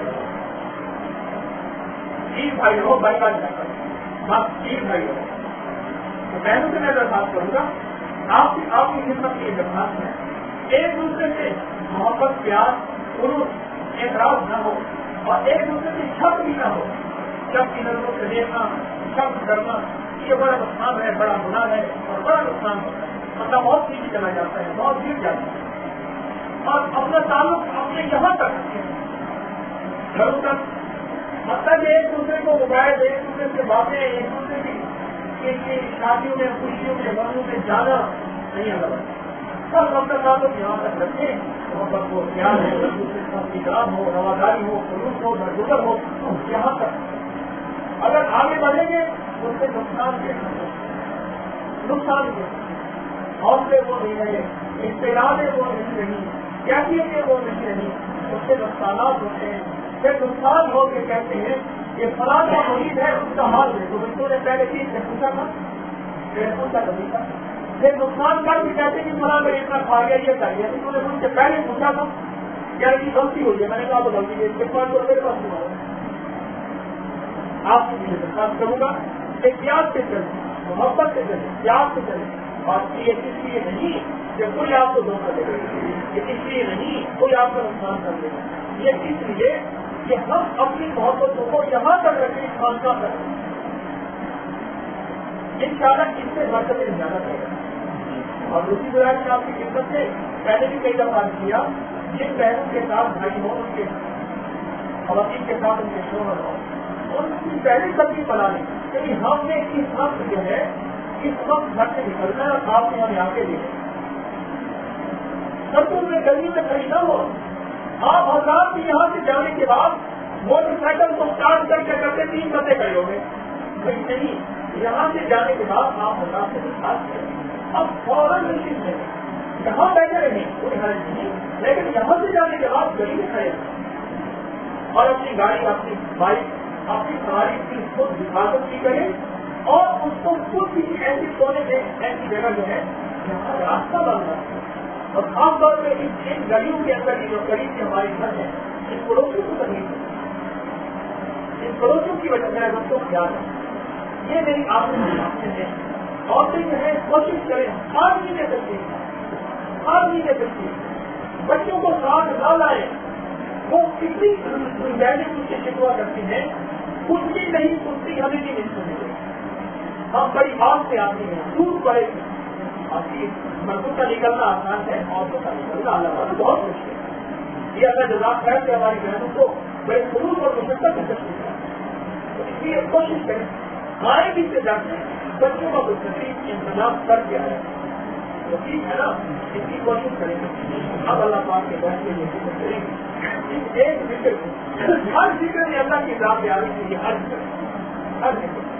20 بھائی ہو، بھائی بات کرتا ہوں بس 20 بھائی ہو. تو بہنوں سے میں درخواست کروں گا، آپ کی خدمت کی درخواست ہے، ایک دوسرے سے محبت پیار خلوص اعتراض نہ ہو، اور ایک دوسرے سے شک بھی نہ ہو. شک کی نظروں سے دیکھنا، شک کرنا، یہ بڑا نقصان ہے، بڑا گناہ ہے اور بڑا نقصان ہوتا ہے. مطلب بہت چیز چلا جاتا ہے، بہت گر جاتا ہے. اور اپنا تعلق اپنے یہاں تک گھروں تک، مطلب ایک دوسرے کو موبائل، ایک دوسرے سے باتیں، ایک دوسرے کی شادیوں میں، خوشیوں میں، غموں میں جانا نہیں لگا. بس اپنا تعلق یہاں تک رکھیں. محبت ہو، پیار ہو، ایک دوسرے کا احترام ہو، رواداری ہو، خلوص ہو، درگزر ہو، یہاں تک. اگر آگے بڑھیں گے اس سے نقصان کے نقصان کے حوصلے وہ نہیں رہے، استعدادیں وہ نہیں رہی، کیفیتیں وہ نہیں رہی، اس سے نقصانات ہوتے ہیں. پھر نقصان ہو کے کہتے ہیں کہ فلاں کا مرید ہے، اس کا حال ہے. تو بچوں نے پہلے چیز سے پوچھا تھا، پھر پوچھا کبھی تھا. پھر نقصان کر کے کہتے ہیں کہ فلاں میں اتنا کھا گیا، یہ کر گیا. تو نے مجھ سے پہلے پوچھا تھا کیا کی غلطی ہوئی ہے؟ میں نے کہا تو غلطی ہے، اس کے پاس تو میرے پاس ہوا ہے. آپ کو بھی درخواست کروں گا کہ پیار سے چلیں، محبت سے چلیں، پیار سے چلیں. اور یہ اس لیے نہیں کہ کوئی آپ کو دھوکہ دے گا، یہ اس لیے نہیں کوئی آپ کا نقصان کر دے گا. یہ اس لیے کہ ہم اپنی محبتوں کو یہاں تک رکھیں، خانقاہ کر رکھیں. انشاءاللہ اس سے برکتیں زیادہ کرے گا. اور دوسری بات آپ کی خدمت سے پہلے بھی کئی دفعہ کیا، جن بہنوں کے ساتھ بھائی ہو، ان کے خواتین کے ساتھ ان کے شوہر ہو، ان کی پہلے قدمی بنا لیں. لیکن ہم نے اس وقت جو ہے اس وقت گھر سے نکلنا ہے، اور آپ نے ہمیں آ کے دے سڑکوں میں گلیوں میں کھڑی نہ ہو. آپ حضرات بھی یہاں سے جانے کے بعد موٹر سائیکل کو اسٹارٹ کر کے کرتے 3 بندے کھڑے ہو گئے. نہیں, یہاں سے جانے کے بعد آپ حضرات سے اسٹارٹ کریں. اب فوراً نشچت ہے یہاں بیٹھے رہیں کوئی حرج نہیں, لیکن یہاں سے جانے کے بعد گلی میں کھڑے اور اپنی گاڑی, اپنی بائک, اپنی سواری کی خود حفاظت کی کریں اور اس کو خود بھی ایسی کونے میں ایسی جگہ جو ہے یہاں راستہ بنتا ہے. اور خاص طور پہ ان گلیوں کے اندر جو قریب سے ہماری گھر ہے ان پڑوسیوں کو تکلیف ہے, ان پڑوسیوں کی وجہ سے بچوں کو خیال ہے. یہ میری آپ سے عورتیں جو ہے کوشش کریں, ہار نہیں دے سکتی, ہار نہیں دے سکتی, بچوں کو ساتھ نہ لائے. وہ کتنی پہلے ان سے شکوا کرتی ہیں, کچھ نہیں سنتی, ہمیں بھی نہیں سنتی. ہم بڑی بات سے آتی ہیں, دور پڑے مردوں کا نکلنا آسان ہے, عورتوں کا نکلنا اللہ تعالیٰ بہت مشکل ہے. یہ اللہ جزاک خیر سے ہماری بہنوں کو بڑے خلوص اور مشقت سے تشکیل ہے. تو اس لیے کوشش کریں مائیں بھی سے جاتے ہیں بچوں کا کچھ تکلیف انتظام کر کے آئے تو ٹھیک ہے نا, اس کی کوشش کریں گے. اب اللہ پاک کے بیٹھ کے یہ فکر کریں گے, ایک فکر ہر فکر میں اللہ کی ذات آ رہی ہے, ہر فکر ہر فکر.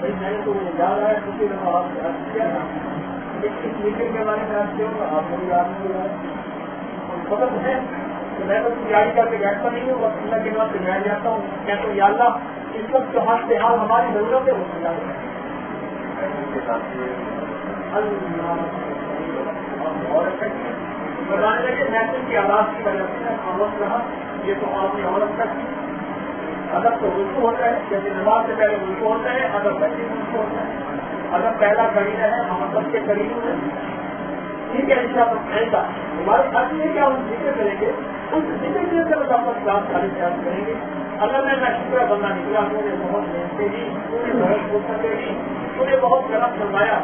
بھائی میں نے تو وہ یاد آیا کسی دفعہ آپ سے عرض کیا تھا اس میٹنگ کے بارے میں آپ سے ہوگا, آپ کو بھی یاد نہیں ہو رہا پتہ ہے کہ میں تو تیاری کر کے بیٹھتا نہیں ہوں, اور اللہ کے بعد سے بیٹھ جاتا ہوں, کہتا ہوں یا اللہ اس وقت جو حال حال ہماری ضرورت ہے وہ سمجھا دیں. بتانے لگے محسوس کی آواز کی وجہ سے خاموش رہا. یہ تو آپ نے عورت کا کی ادب تو رجوع ہوتا ہے, جیسے نماز سے پہلے رجوع ہوتا ہے, ادب ویسے رجوع ہوتا ہے. ادب پہلا قریب ہے, ہم ادب کے قریب ہیں. ٹھیک ہے ایسا ہمارے خاص میں کیا ہم ذکر کریں گے, اس ذکر کے اندر واپس بات ساری تیار کریں گے. اگر میں شکر بندہ نکلا, تو نے بہت محنتیں دی, تو نے بہت کوششیں دی, تو نے بہت غلط فرمایا.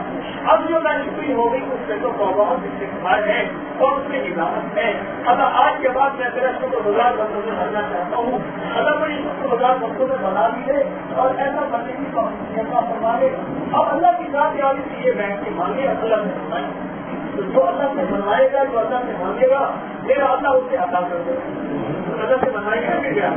اب جو میں شکری ہو گئی اس سے تو بہت استغفار ہے اور اس میں اجازت ہے. اگر آج کے بعد میں تیرا شکر گزار بندوں میں بننا چاہتا ہوں, اگر مجھے شکر گزار بندوں میں بنا دیے اور ایسا کرنے کی فرما لے. اب اللہ کی ذات یاد کی یہ بیٹھ کے مانگے, اللہ سے فرمائیں. تو جو اللہ سے بنوائے گا, جو اللہ سے مانگے گا, میرا اللہ اس سے عطا کر دے گا. اللہ سے بنائے گا کہ کیا